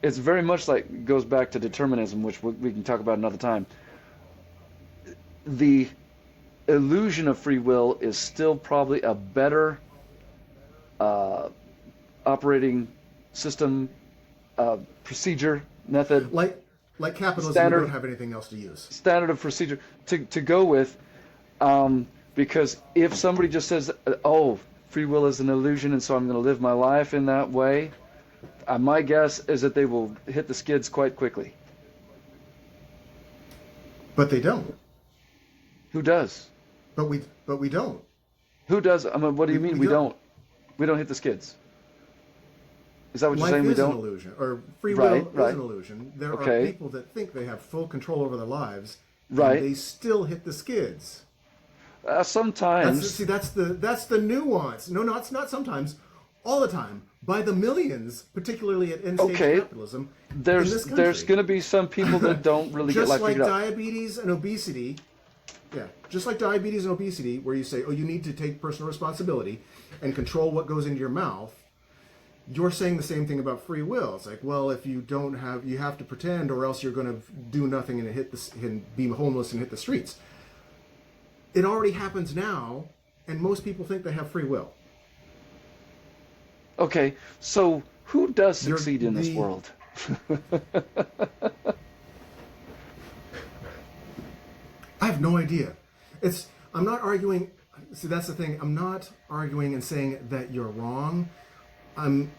It's very much like, goes back to determinism, which we can talk about another time. The illusion of free will is still probably a better operating system, procedure, method. Like capitalism, Standard, we don't have anything else to use. Standard of procedure to go with, because if somebody just says, oh, free will is an illusion and so I'm going to live my life in that way, my guess is that they will hit the skids quite quickly. But they don't. Who does? But we don't. Who does? I mean, what do you mean we don't? We don't hit the skids. Is that what you're saying? We don't? Life is an illusion, or free will is an illusion. There are people that think they have full control over their lives, and they still hit the skids. Sometimes. That's the nuance. No, it's not sometimes. All the time, by the millions, particularly at end-stage capitalism. There's going to be some people that don't really get life figured out. Just like diabetes and obesity. Yeah, just like diabetes and obesity, where you say, oh, you need to take personal responsibility and control what goes into your mouth. You're saying the same thing about free will. It's like, well, if you don't have, you have to pretend, or else you're going to do nothing and be homeless and hit the streets. It already happens now, and most people think they have free will. Okay, so who does succeed in this world? I have no idea. I'm not arguing. See, that's the thing. I'm not arguing and saying that you're wrong. I'm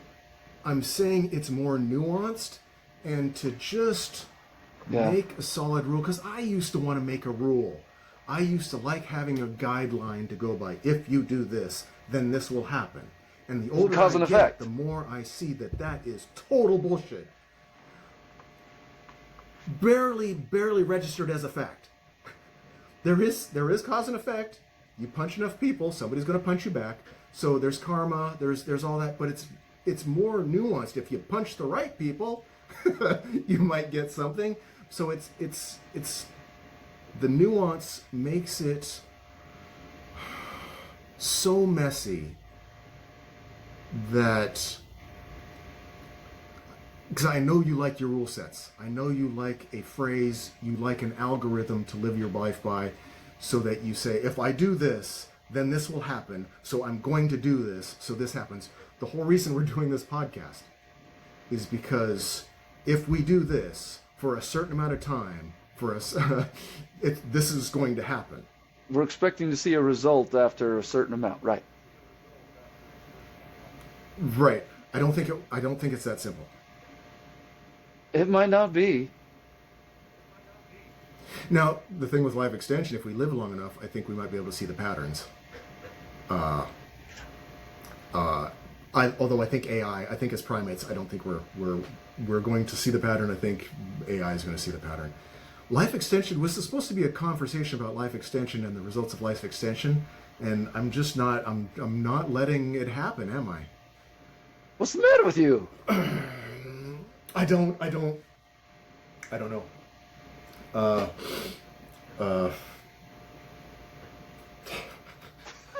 saying it's more nuanced, and to just make a solid rule. Because I used to want to make a rule. I used to like having a guideline to go by. If you do this, then this will happen. And the older I get, the more I see that is total bullshit. Barely registered as a fact. There is cause and effect. You punch enough people, somebody's going to punch you back. So there's karma, there's all that, but it's more nuanced. If you punch the right people, you might get something. So it's the nuance makes it so messy that, because I know you like your rule sets. I know you like a phrase, you like an algorithm to live your life by, so that you say, if I do this, then this will happen, so I'm going to do this, so this happens. The whole reason we're doing this podcast is because if we do this for a certain amount of time, for us, this is going to happen. We're expecting to see a result after a certain amount, right? Right. I don't think it's that simple. It might not be. Now, the thing with life extension, if we live long enough, I think we might be able to see the patterns. Although I think AI, I think as primates, I don't think we're going to see the pattern. I think AI is going to see the pattern. Life extension was supposed to be a conversation about life extension and the results of life extension, and I'm just not. I'm not letting it happen, am I? What's the matter with you? I don't know.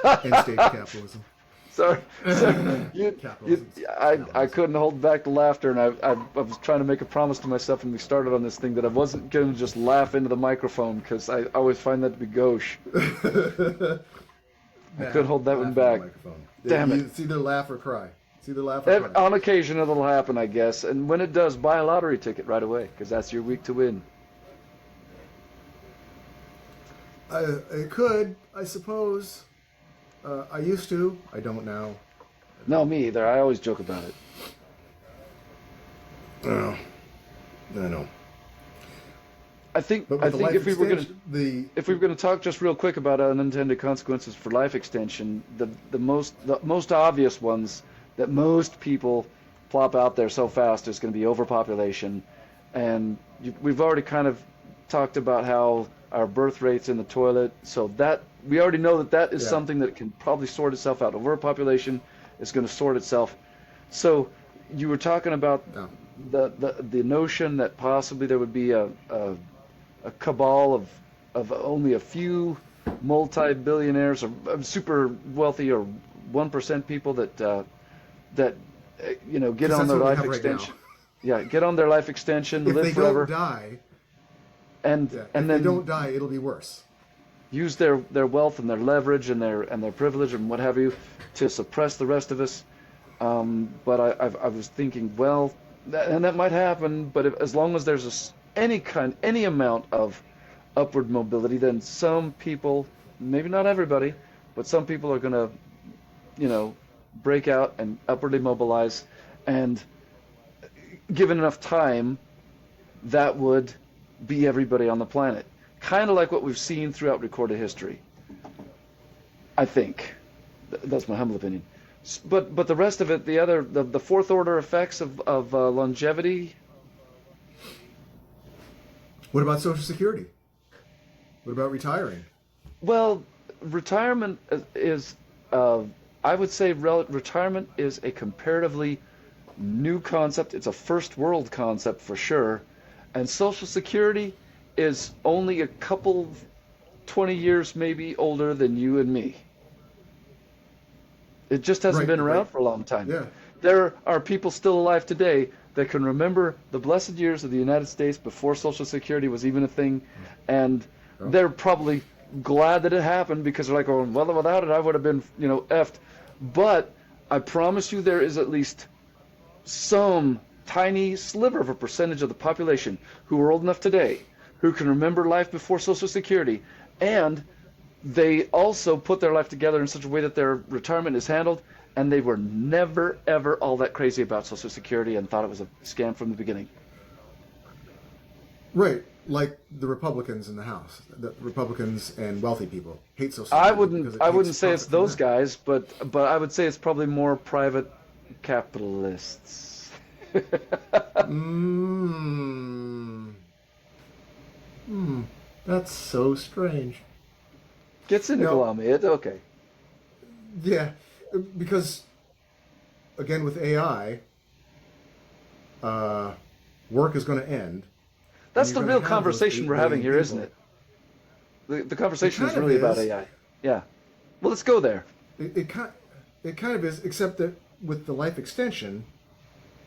End stage capitalism. Sorry. Capitalism. I couldn't hold back the laughter, and I was trying to make a promise to myself when we started on this thing that I wasn't going to just laugh into the microphone, because I always find that to be gauche. I couldn't hold that one back. Damn it. It's either laugh or cry. It's either laugh or cry. On occasion it'll happen, I guess. And when it does, buy a lottery ticket right away, because that's your week to win. It could, I suppose. I used to. I don't now. No, me either. I always joke about it. Oh, I know. I think if we were going to talk just real quick about unintended consequences for life extension, the most obvious ones that most people plop out there so fast is going to be overpopulation, and we've already kind of talked about how our birth rate's in the toilet, so that we already know that is something that can probably sort itself out. Overpopulation is going to sort itself. So you were talking about the notion that possibly there would be a cabal of only a few multi-billionaires or super wealthy or 1% people that get on their life extension. Yeah, get on their life extension, live forever. If they don't die, and then they don't die, it'll be worse. Use their wealth and their leverage and their privilege and what have you to suppress the rest of us. But I was thinking, well, that might happen. But as long as there's any amount of upward mobility, then some people, maybe not everybody, but some people are going to, break out and upwardly mobilize, and given enough time, that would be everybody on the planet. Kind of like what we've seen throughout recorded history. I think. That's my humble opinion. But the rest of it, the fourth order effects of longevity. What about Social Security? What about retiring? Well, retirement is, I would say retirement is a comparatively new concept. It's a first world concept for sure. And Social Security is only a couple, 20 years maybe older than you and me. It just hasn't been around for a long time. Yeah. There are people still alive today that can remember the blessed years of the United States before Social Security was even a thing, and they're probably glad that it happened, because they're like, oh, well, without it I would have been, effed. But I promise you there is at least some tiny sliver of a percentage of the population who are old enough today who can remember life before Social Security, and they also put their life together in such a way that their retirement is handled, and they were never, ever all that crazy about Social Security and thought it was a scam from the beginning. Right, like the Republicans in the House. The Republicans and wealthy people hate Social Security. I wouldn't say it's those guys, but I would say it's probably more private capitalists. That's so strange. Get cynical on me. It's okay. Yeah, because, again, with AI, work is going to end. That's the real conversation we're having here, isn't it? The conversation is really about AI. Yeah. Well, let's go there. It kind of is, except that with the life extension,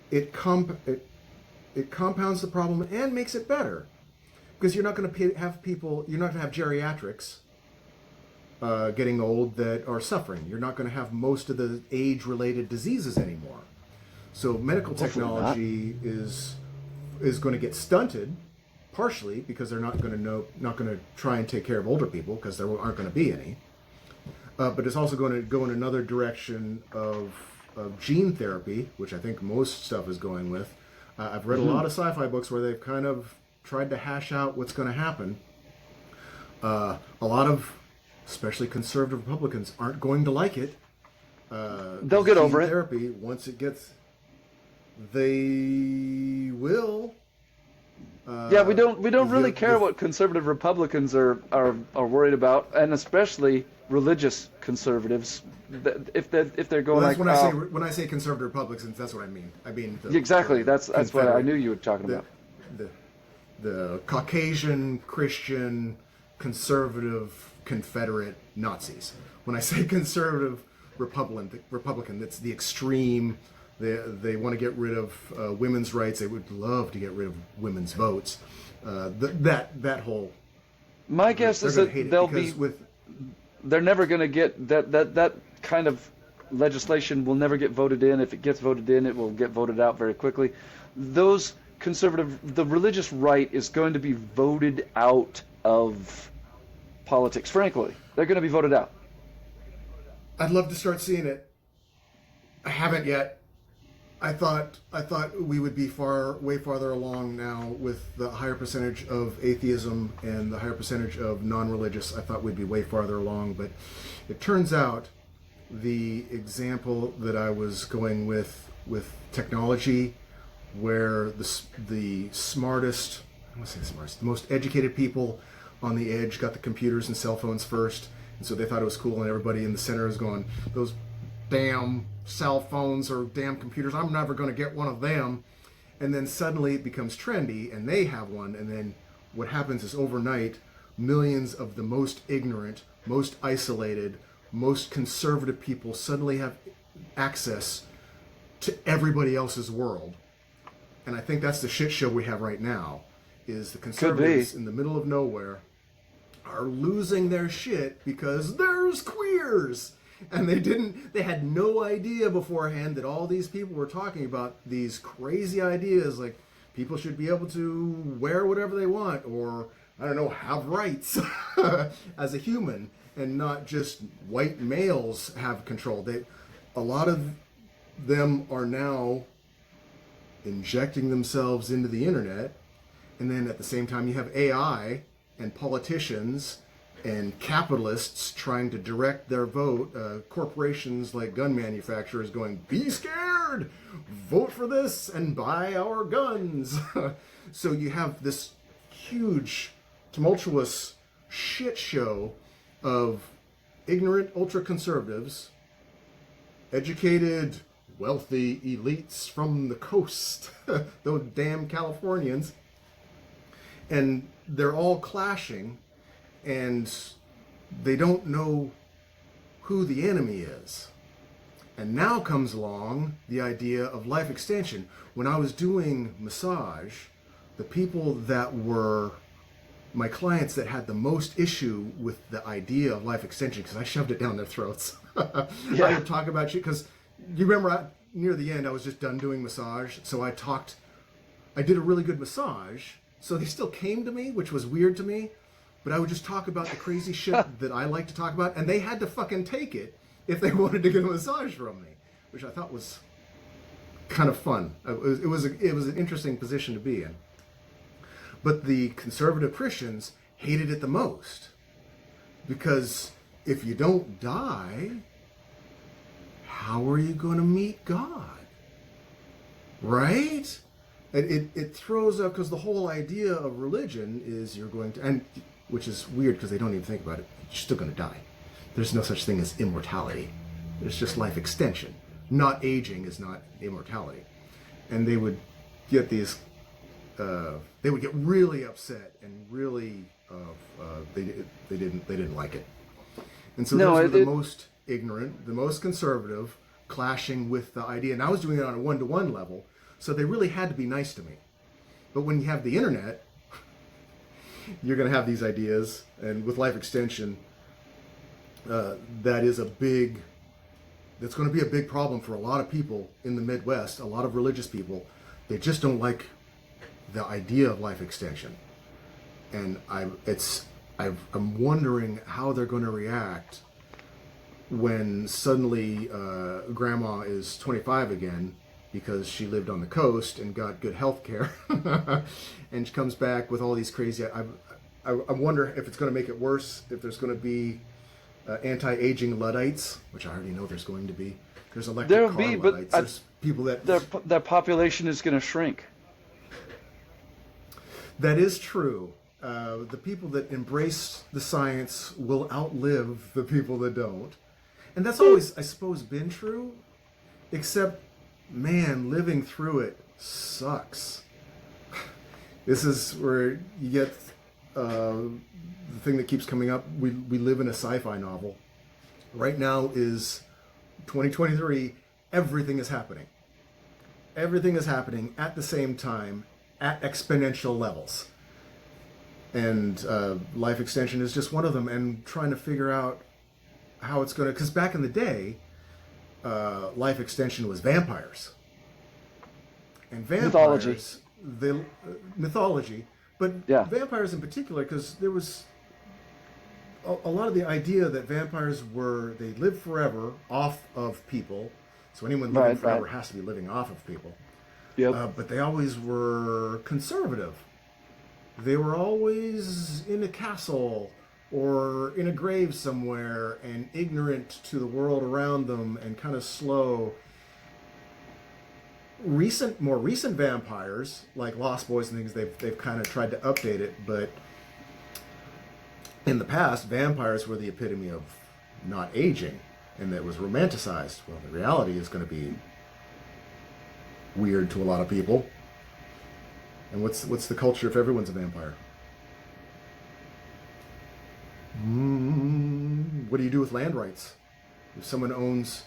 it compounds the problem and makes it better. Because you're not going to have people, you're not going to have geriatrics getting old that are suffering. You're not going to have most of the age-related diseases anymore. So medical technology is going to get stunted, partially because they're not going to try and take care of older people, because there aren't going to be any. But it's also going to go in another direction of gene therapy, which I think most stuff is going with. I've read a lot of sci-fi books where they've kind of tried to hash out what's going to happen. A lot of, especially conservative Republicans, aren't going to like it, They'll get over it. Therapy, once it gets, they will. Yeah, we don't really care what conservative Republicans are worried about, and especially religious conservatives. If they're going that's like when I say conservative Republicans, that's what I mean. I mean exactly. That's what I knew you were talking about. The Caucasian Christian conservative Confederate Nazis. When I say conservative Republican, that's the extreme. They want to get rid of women's rights. They would love to get rid of women's votes. That whole. My guess is that they're never going to get that kind of legislation will never get voted in. If it gets voted in, it will get voted out very quickly. The religious right is going to be voted out of politics. Frankly, they're going to be voted out. I'd love to start seeing it. I haven't yet. I thought we would be way farther along now with the higher percentage of atheism and the higher percentage of non-religious. I thought we'd be way farther along, but it turns out the example that I was going with technology, where the smartest, the most educated people on the edge got the computers and cell phones first, and so they thought it was cool, and everybody in the center is going, those damn cell phones or damn computers, I'm never going to get one of them. And then suddenly it becomes trendy and they have one, and then what happens is overnight millions of the most ignorant, most isolated, most conservative people suddenly have access to everybody else's world. And I think that's the shit show we have right now, is the conservatives in the middle of nowhere are losing their shit because there's queers. And they had no idea beforehand that all these people were talking about these crazy ideas, like people should be able to wear whatever they want, or, I don't know, have rights as a human, and not just white males have control. A lot of them are now injecting themselves into the internet, and then at the same time you have AI and politicians and capitalists trying to direct their vote, corporations like gun manufacturers going, be scared, vote for this and buy our guns. So you have this huge, tumultuous shit show of ignorant ultra-conservatives, educated, wealthy elites from the coast, those damn Californians, and they're all clashing, and they don't know who the enemy is. And now comes along the idea of life extension. When I was doing massage, the people that were my clients that had the most issue with the idea of life extension, because I shoved it down their throats. Yeah. I would talk about shit, because you remember near the end I was just done doing massage, so I did a really good massage, so they still came to me, which was weird to me. But I would just talk about the crazy shit that I like to talk about, and they had to fucking take it if they wanted to get a massage from me, which I thought was kind of fun. It was an interesting position to be in. But the conservative Christians hated it the most, because if you don't die, how are you going to meet God? Right? It throws up, because the whole idea of religion is you're going to, and which is weird because they don't even think about it, you're still going to die. There's no such thing as immortality. There's just life extension. Not aging is not immortality. And they would get these, they would get really upset and really, they didn't like it. And so those were the most ignorant, the most conservative, clashing with the idea. And I was doing it on a one-to-one level, so they really had to be nice to me. But when you have the internet, you're going to have these ideas, and with life extension, that's going to be a big problem for a lot of people in the Midwest, a lot of religious people. They just don't like the idea of life extension. And I'm wondering how they're going to react when suddenly grandma is 25 again, because she lived on the coast and got good health care, and she comes back with all these crazy. I wonder if it's going to make it worse, if there's going to be anti-aging Luddites, which I already know there's going to be. There's electric There'll car be, but Luddites. There's people that... Their population is going to shrink. That is true. The people that embrace the science will outlive the people that don't. And that's always, I suppose, been true. Except, man, living through it sucks. This is where you get the thing that keeps coming up. We live in a sci-fi novel. Right now is 2023. Everything is happening. Everything is happening at the same time at exponential levels. And life extension is just one of them. And trying to figure out how it's going to... Because back in the day, life extension was vampires. And vampires... mythology, but vampires in particular, because there was a lot of the idea that vampires they live forever off of people. So anyone living forever has to be living off of people. Yep. But they always were conservative. They were always in a castle or in a grave somewhere and ignorant to the world around them and kind of slow. More recent vampires, like Lost Boys and things, they've kind of tried to update it, but in the past, vampires were the epitome of not aging, and that was romanticized. Well, the reality is going to be weird to a lot of people. And what's the culture if everyone's a vampire? What do you do with land rights? If someone owns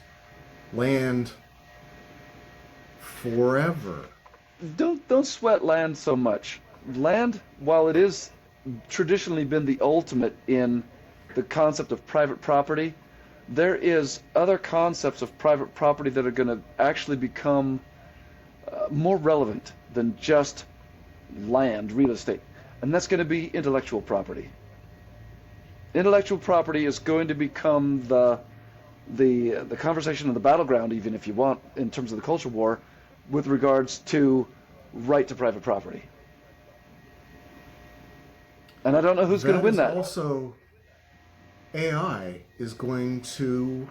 land forever. Don't sweat land so much. Land, while it is traditionally been the ultimate in the concept of private property, there is other concepts of private property that are going to actually become more relevant than just land, real estate, and that's going to be intellectual property. Intellectual property is going to become the conversation of the battleground, even if you want, in terms of the culture war, with regards to right to private property. And I don't know who's going to win that. Also, AI is going to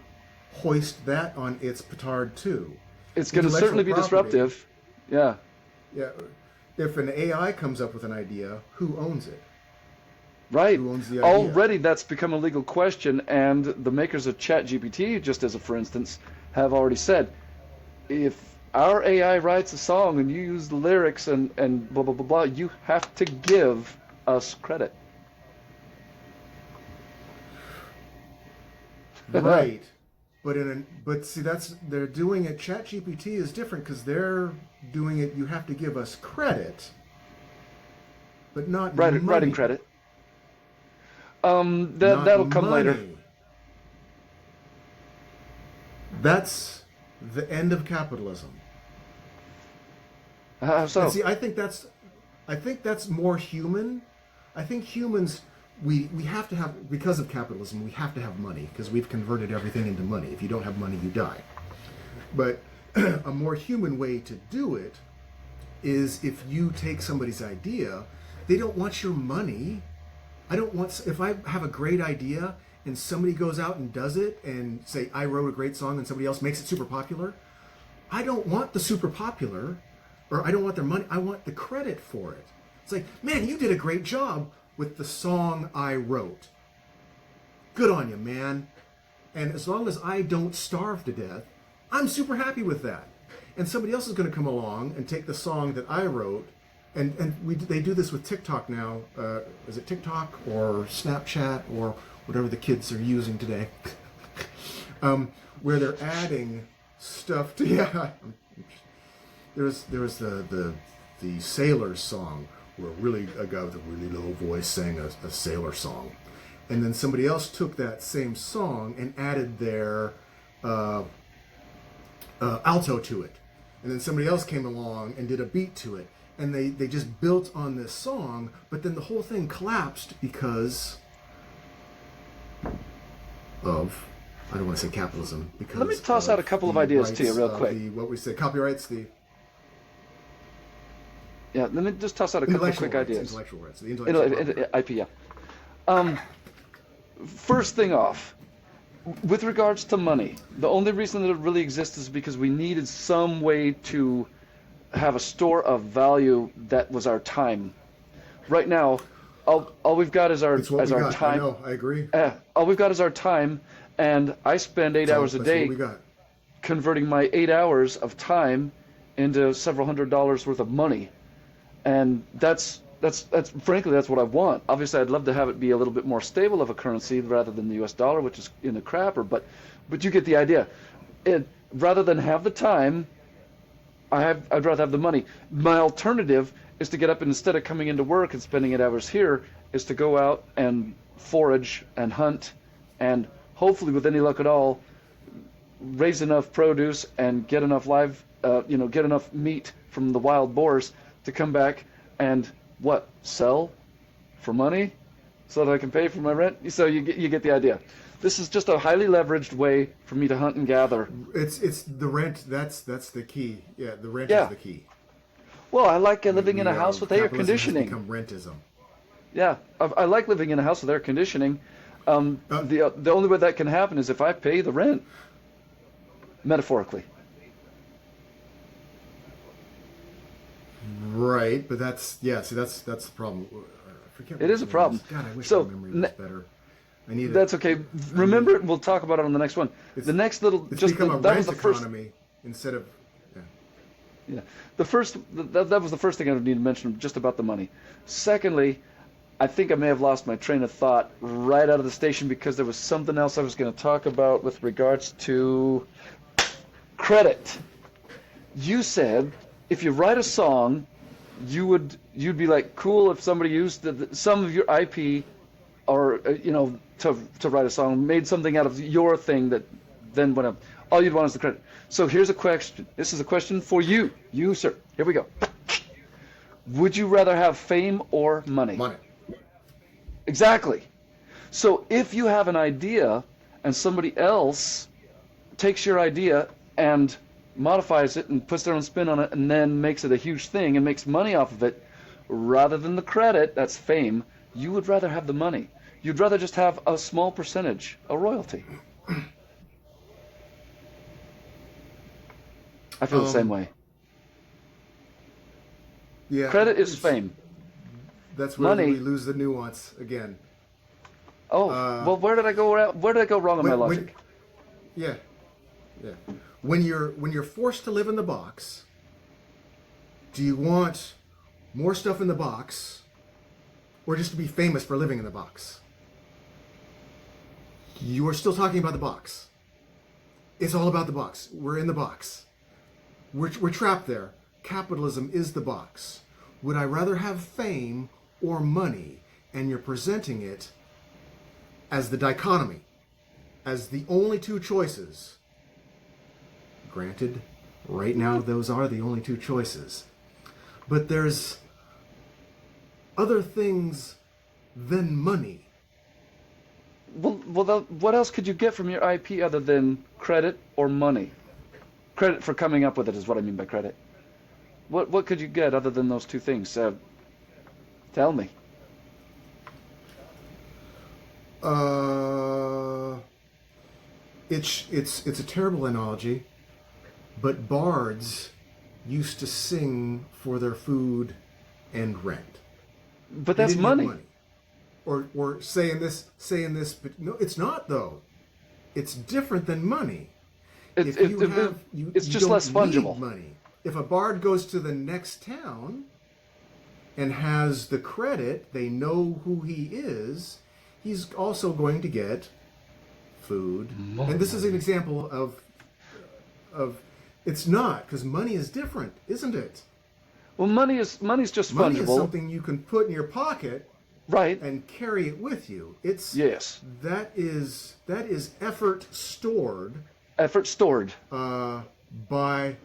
hoist that on its petard too. It's going to certainly be disruptive. Yeah. Yeah. If an AI comes up with an idea, who owns it? Right. Who owns the idea? Already that's become a legal question, and the makers of ChatGPT, just as a for instance, have already said, if our AI writes a song and you use the lyrics and blah, blah, blah, blah, you have to give us credit. Right. But see, they're doing it. ChatGPT is different because they're doing it. You have to give us credit, but not money. Writing credit. That'll come later. That's the end of capitalism. How so? And see, I think that's more human. I think humans, we have to have, because of capitalism, we have to have money because we've converted everything into money. If you don't have money, you die. But a more human way to do it is if you take somebody's idea, they don't want your money. If I have a great idea and somebody goes out and does it and say, I wrote a great song and somebody else makes it super popular, I don't want the super popular, or I don't want their money, I want the credit for it. It's like, man, you did a great job with the song I wrote. Good on you, man. And as long as I don't starve to death, I'm super happy with that. And somebody else is going to come along and take the song that I wrote, and they do this with TikTok now. Is it TikTok or Snapchat or whatever the kids are using today? Where they're adding stuff to, yeah. There was the Sailors song, where a guy with a really low voice sang a sailor song. And then somebody else took that same song and added their alto to it. And then somebody else came along and did a beat to it. And they just built on this song, but then the whole thing collapsed because of, I don't want to say capitalism, because let me toss out a couple of ideas to you real quick. What we say, copyrights, yeah, let me just toss out a couple of quick ideas. Intellectual rights. The intellectual IP, yeah. First thing off, With regards to money, the only reason that it really exists is because we needed some way to have a store of value that was our time. Right now, all we've got is our It's what we got. time. I know. I agree. All we've got is our time, and I spend 8 hours a That's day what we got. converting my 8 hours of time into several $100s worth of money, and that's frankly that's what I want. Obviously, I'd love to have it be a little bit more stable of a currency rather than the U.S. dollar, which is in the crapper. But you get the idea. Rather than have the time, I'd rather have the money. My alternative is to get up and instead of coming into work and spending 8 hours here, is to go out and forage and hunt, and hopefully, with any luck at all, raise enough produce and get enough get enough meat from the wild boars to come back and sell for money so that I can pay for my rent. So you get the idea. This is just a highly leveraged way for me to hunt and gather. It's the rent. That's the key. Yeah, the rent is the key. Well, I like living in a house with air conditioning. Has become rentism. Yeah, I like living in a house with air conditioning. The only way that can happen is if I pay the rent, metaphorically. Right, but that's the problem. I forget it is a problem. God, I wish my memory was better. I need That's okay. Remember it. We'll talk about it on the next one. The next little it's become a that rent was the first economy instead of yeah. That was the first thing I need to mention just about the money. Secondly, I think I may have lost my train of thought right out of the station because there was something else I was going to talk about with regards to credit. You said if you write a song, you'd be like cool if somebody used some of your IP or to write a song, made something out of your thing that then went up. All you'd want is the credit. So here's a question. This is a question for you, sir. Here we go. Would you rather have fame or money? Money. Exactly. So if you have an idea and somebody else takes your idea and modifies it and puts their own spin on it and then makes it a huge thing and makes money off of it, rather than the credit, that's fame, you would rather have the money. You'd rather just have a small percentage, a royalty. I feel the same way. Yeah. Credit is fame. That's where money, we lose the nuance again. Oh, well, where did I go wrong in my logic? Yeah. When you're forced to live in the box, do you want more stuff in the box, or just to be famous for living in the box? You are still talking about the box. It's all about the box. We're in the box. We're trapped there. Capitalism is the box. Would I rather have fame or money? And you're presenting it as the dichotomy, as the only two choices. Granted, right now those are the only two choices. But there's other things than money. Well, what else could you get from your IP other than credit or money? Credit for coming up with it is what I mean by credit. What could you get other than those two things? Tell me. It's a terrible analogy, but bards used to sing for their food and rent. But that's money. Or saying this, but no, it's not though. It's different than money. It's just don't less fungible. Need money. If a bard goes to the next town and has the credit, they know who he is. He's also going to get food. And this is an example of it's not, because money is different, isn't it? Well, money's just money fungible. Is something you can put in your pocket, right, and carry it with you. It's yes. That is effort stored. Effort stored. By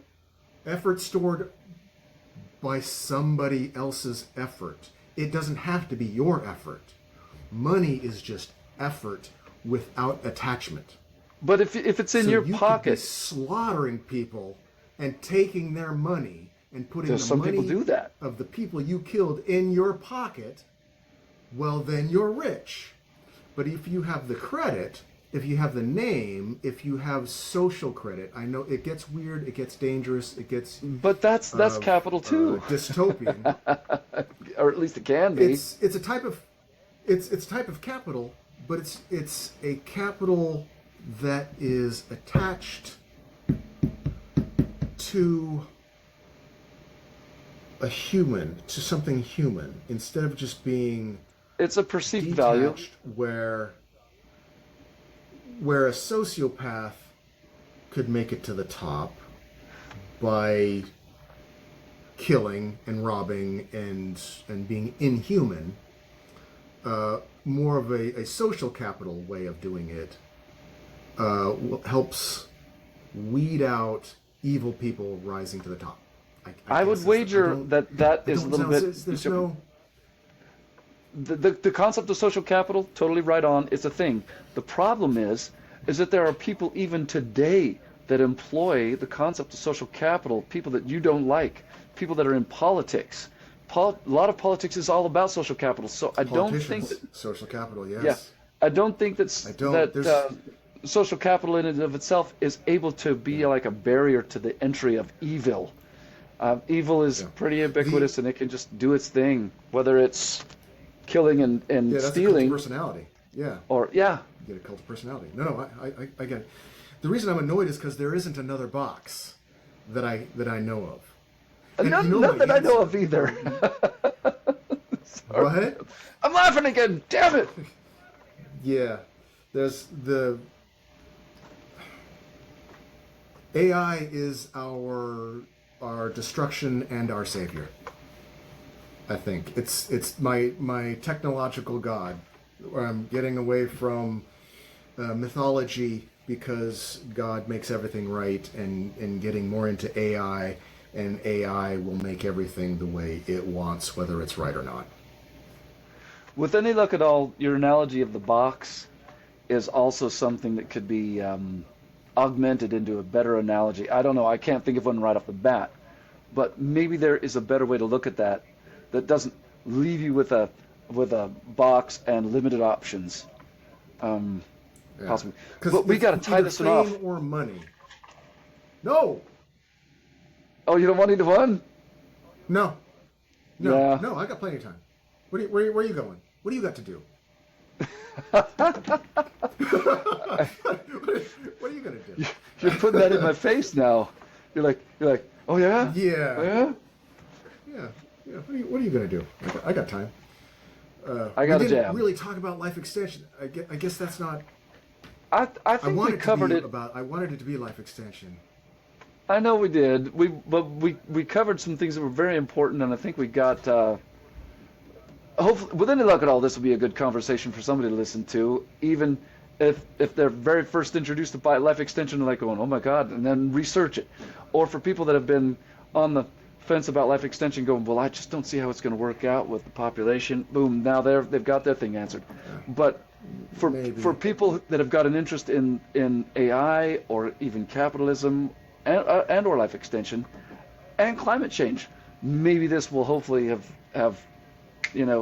somebody else's effort. It doesn't have to be your effort. Money is just effort without attachment. But if it's in your you pocket, could be slaughtering people and taking their money and putting some money people do that. Of the people you killed in your pocket, well, then you're rich. But if you have the credit, if you have the name, if you have social credit, I know it gets weird, it gets dangerous, it gets But that's capital too. Dystopian. Or at least it can be. It's a type of capital, but it's a capital that is attached to a human, to something human, instead of just being It's a perceived value. detached, where a sociopath could make it to the top by killing and robbing and being inhuman. More of a social capital way of doing it helps weed out evil people rising to the top. I would wager that is a little bit. There's no. The concept of social capital, totally right on. It's a thing. The problem is that there are people even today that employ the concept of social capital. People that you don't like, people that are in politics. A lot of politics is all about social capital. So I don't think that social capital. Yes. Yeah, I don't think that social capital in and of itself is able to be like a barrier to the entry of evil. Evil is pretty ubiquitous, and it can just do its thing, whether it's killing and that's stealing. A cult of personality. Yeah. Or You get a cult of personality. No, I get it. The reason I'm annoyed is because there isn't another box that I know of. None that I know of either. What? I'm laughing again. Damn it. Yeah. There's the AI is our destruction and our savior. I think it's my technological god. Where I'm getting away from mythology because God makes everything right, and getting more into AI, and AI will make everything the way it wants, whether it's right or not. With any luck at all, your analogy of the box is also something that could be augmented into a better analogy. I don't know. I can't think of one right off the bat, but maybe there is a better way to look at that doesn't leave you with a box and limited options. Possibly. But we got to tie this one off. Fame or money? No. Oh, you don't want either one? No. Yeah. No. I got plenty of time. Where are you going? What do you got to do? What are you gonna do? You're putting that in my face now. You're like, oh yeah? Yeah. Oh, yeah? Yeah. What are you gonna do? I got time. I got a jam. We didn't really talk about life extension. I guess that's not. I think we covered it. I wanted it to be life extension. I know we did. We covered some things that were very important, and I think we got. Hopefully, with any luck at all, this will be a good conversation for somebody to listen to, even if they're very first introduced to life extension, they're like going, oh my God, and then research it. Or for people that have been on the fence about life extension going, well, I just don't see how it's going to work out with the population. Boom, now they've got their thing answered. But for people that have got an interest in AI or even capitalism and or life extension and climate change, maybe this will hopefully have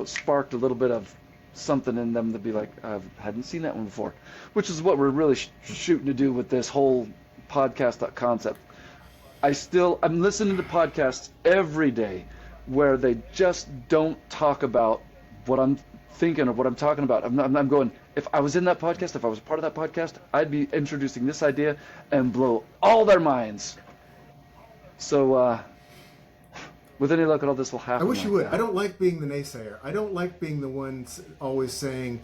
sparked a little bit of something in them to be like, I hadn't seen that one before, which is what we're really shooting to do with this whole podcast concept. I'm listening to podcasts every day where they just don't talk about what I'm thinking or what I'm talking about. I'm going, if I was in that podcast, if I was a part of that podcast, I'd be introducing this idea and blow all their minds. So, with any luck at all, this will happen. I wish you would. I don't like being the naysayer. I don't like being the one always saying,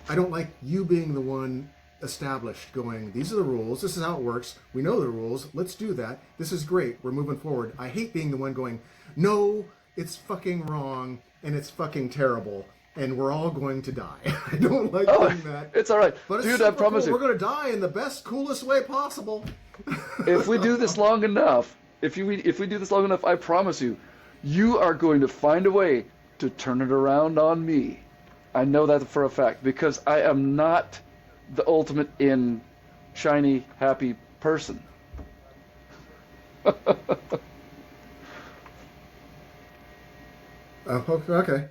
I don't like you being the one established going, these are the rules, this is how it works, we know the rules, let's do that, this is great, we're moving forward. I hate being the one going, no, it's fucking wrong, and it's fucking terrible, and we're all going to die. I don't like doing that. It's all right. But dude, I promise you. We're going to die in the best, coolest way possible. If we do this long enough, if we do this long enough, I promise you, you are going to find a way to turn it around on me. I know that for a fact, because I am not the ultimate in shiny, happy person. Okay.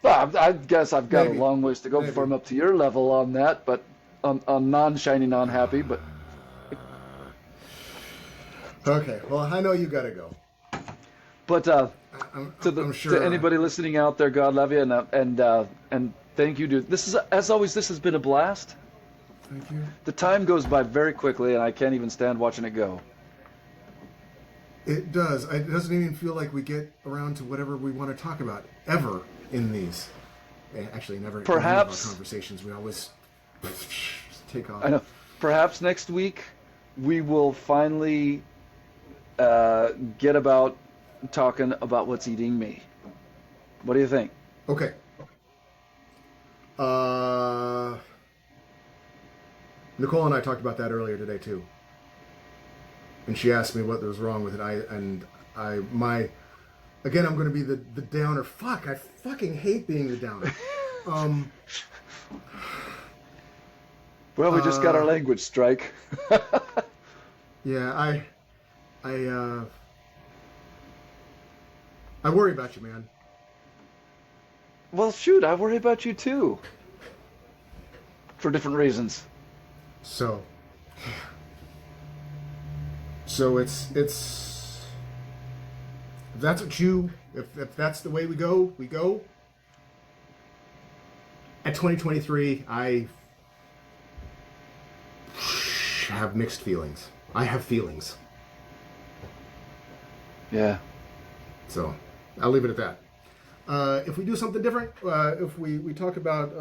I guess I've got a long ways to go before I'm up to your level on that, but on non-shiny, non-happy, but Okay, well, I know you gotta go. but I'm sure. to anybody listening out there, God love you, and thank you, dude. This is, as always, this has been a blast. Thank you. The time goes by very quickly, and I can't even stand watching it go. It does. It doesn't even feel like we get around to whatever we want to talk about ever in these. Actually, never. Perhaps in our conversations we always take off. I know. Perhaps next week we will finally get about talking about what's eating me. What do you think? Okay. Nicole and I talked about that earlier today too, and she asked me what was wrong with it. Again, I'm going to be the downer. Fuck, I fucking hate being the downer. Well, we just got our language strike. Yeah, I worry about you, man. Well, shoot, I worry about you too. For different reasons. So it's if that's what if that's the way we go. At 2023, I have mixed feelings. I have feelings. Yeah. So I'll leave it at that. If we do something different, if we talk about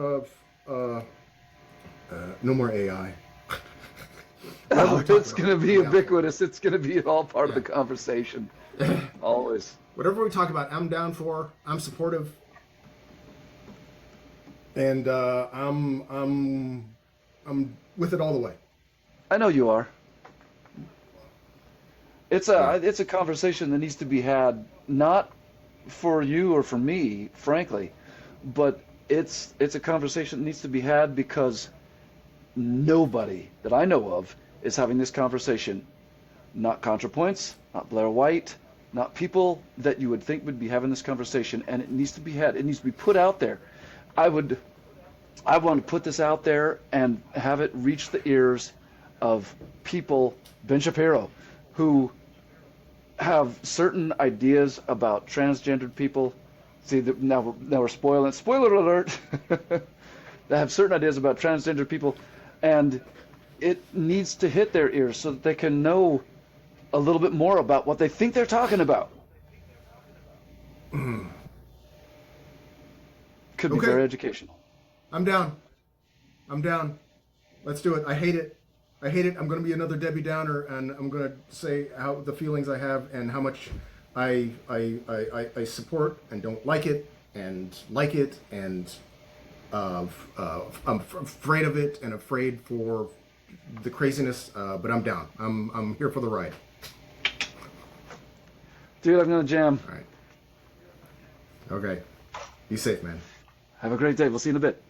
no more AI. Oh, it's going to be ubiquitous. It's going to be all part of the conversation. Always. Whatever we talk about, I'm down for. I'm supportive. And I'm with it all the way. I know you are. It's a conversation that needs to be had, not for you or for me, frankly, but it's a conversation that needs to be had because nobody that I know of is having this conversation. Not ContraPoints, not Blair White, not people that you would think would be having this conversation, and it needs to be had. It needs to be put out there. I want to put this out there and have it reach the ears of people, Ben Shapiro, who have certain ideas about transgendered people. See, now we're spoiling. Spoiler alert! They have certain ideas about transgender people, and it needs to hit their ears so that they can know a little bit more about what they think they're talking about. Could be very educational. I'm down. Let's do it. I hate it. I'm going to be another Debbie Downer, and I'm going to say how the feelings I have and how much I support and don't like it, and I'm afraid of it and afraid for the craziness. But I'm down. I'm here for the ride. Dude, I'm going to jam. All right. Okay. Be safe, man. Have a great day. We'll see you in a bit.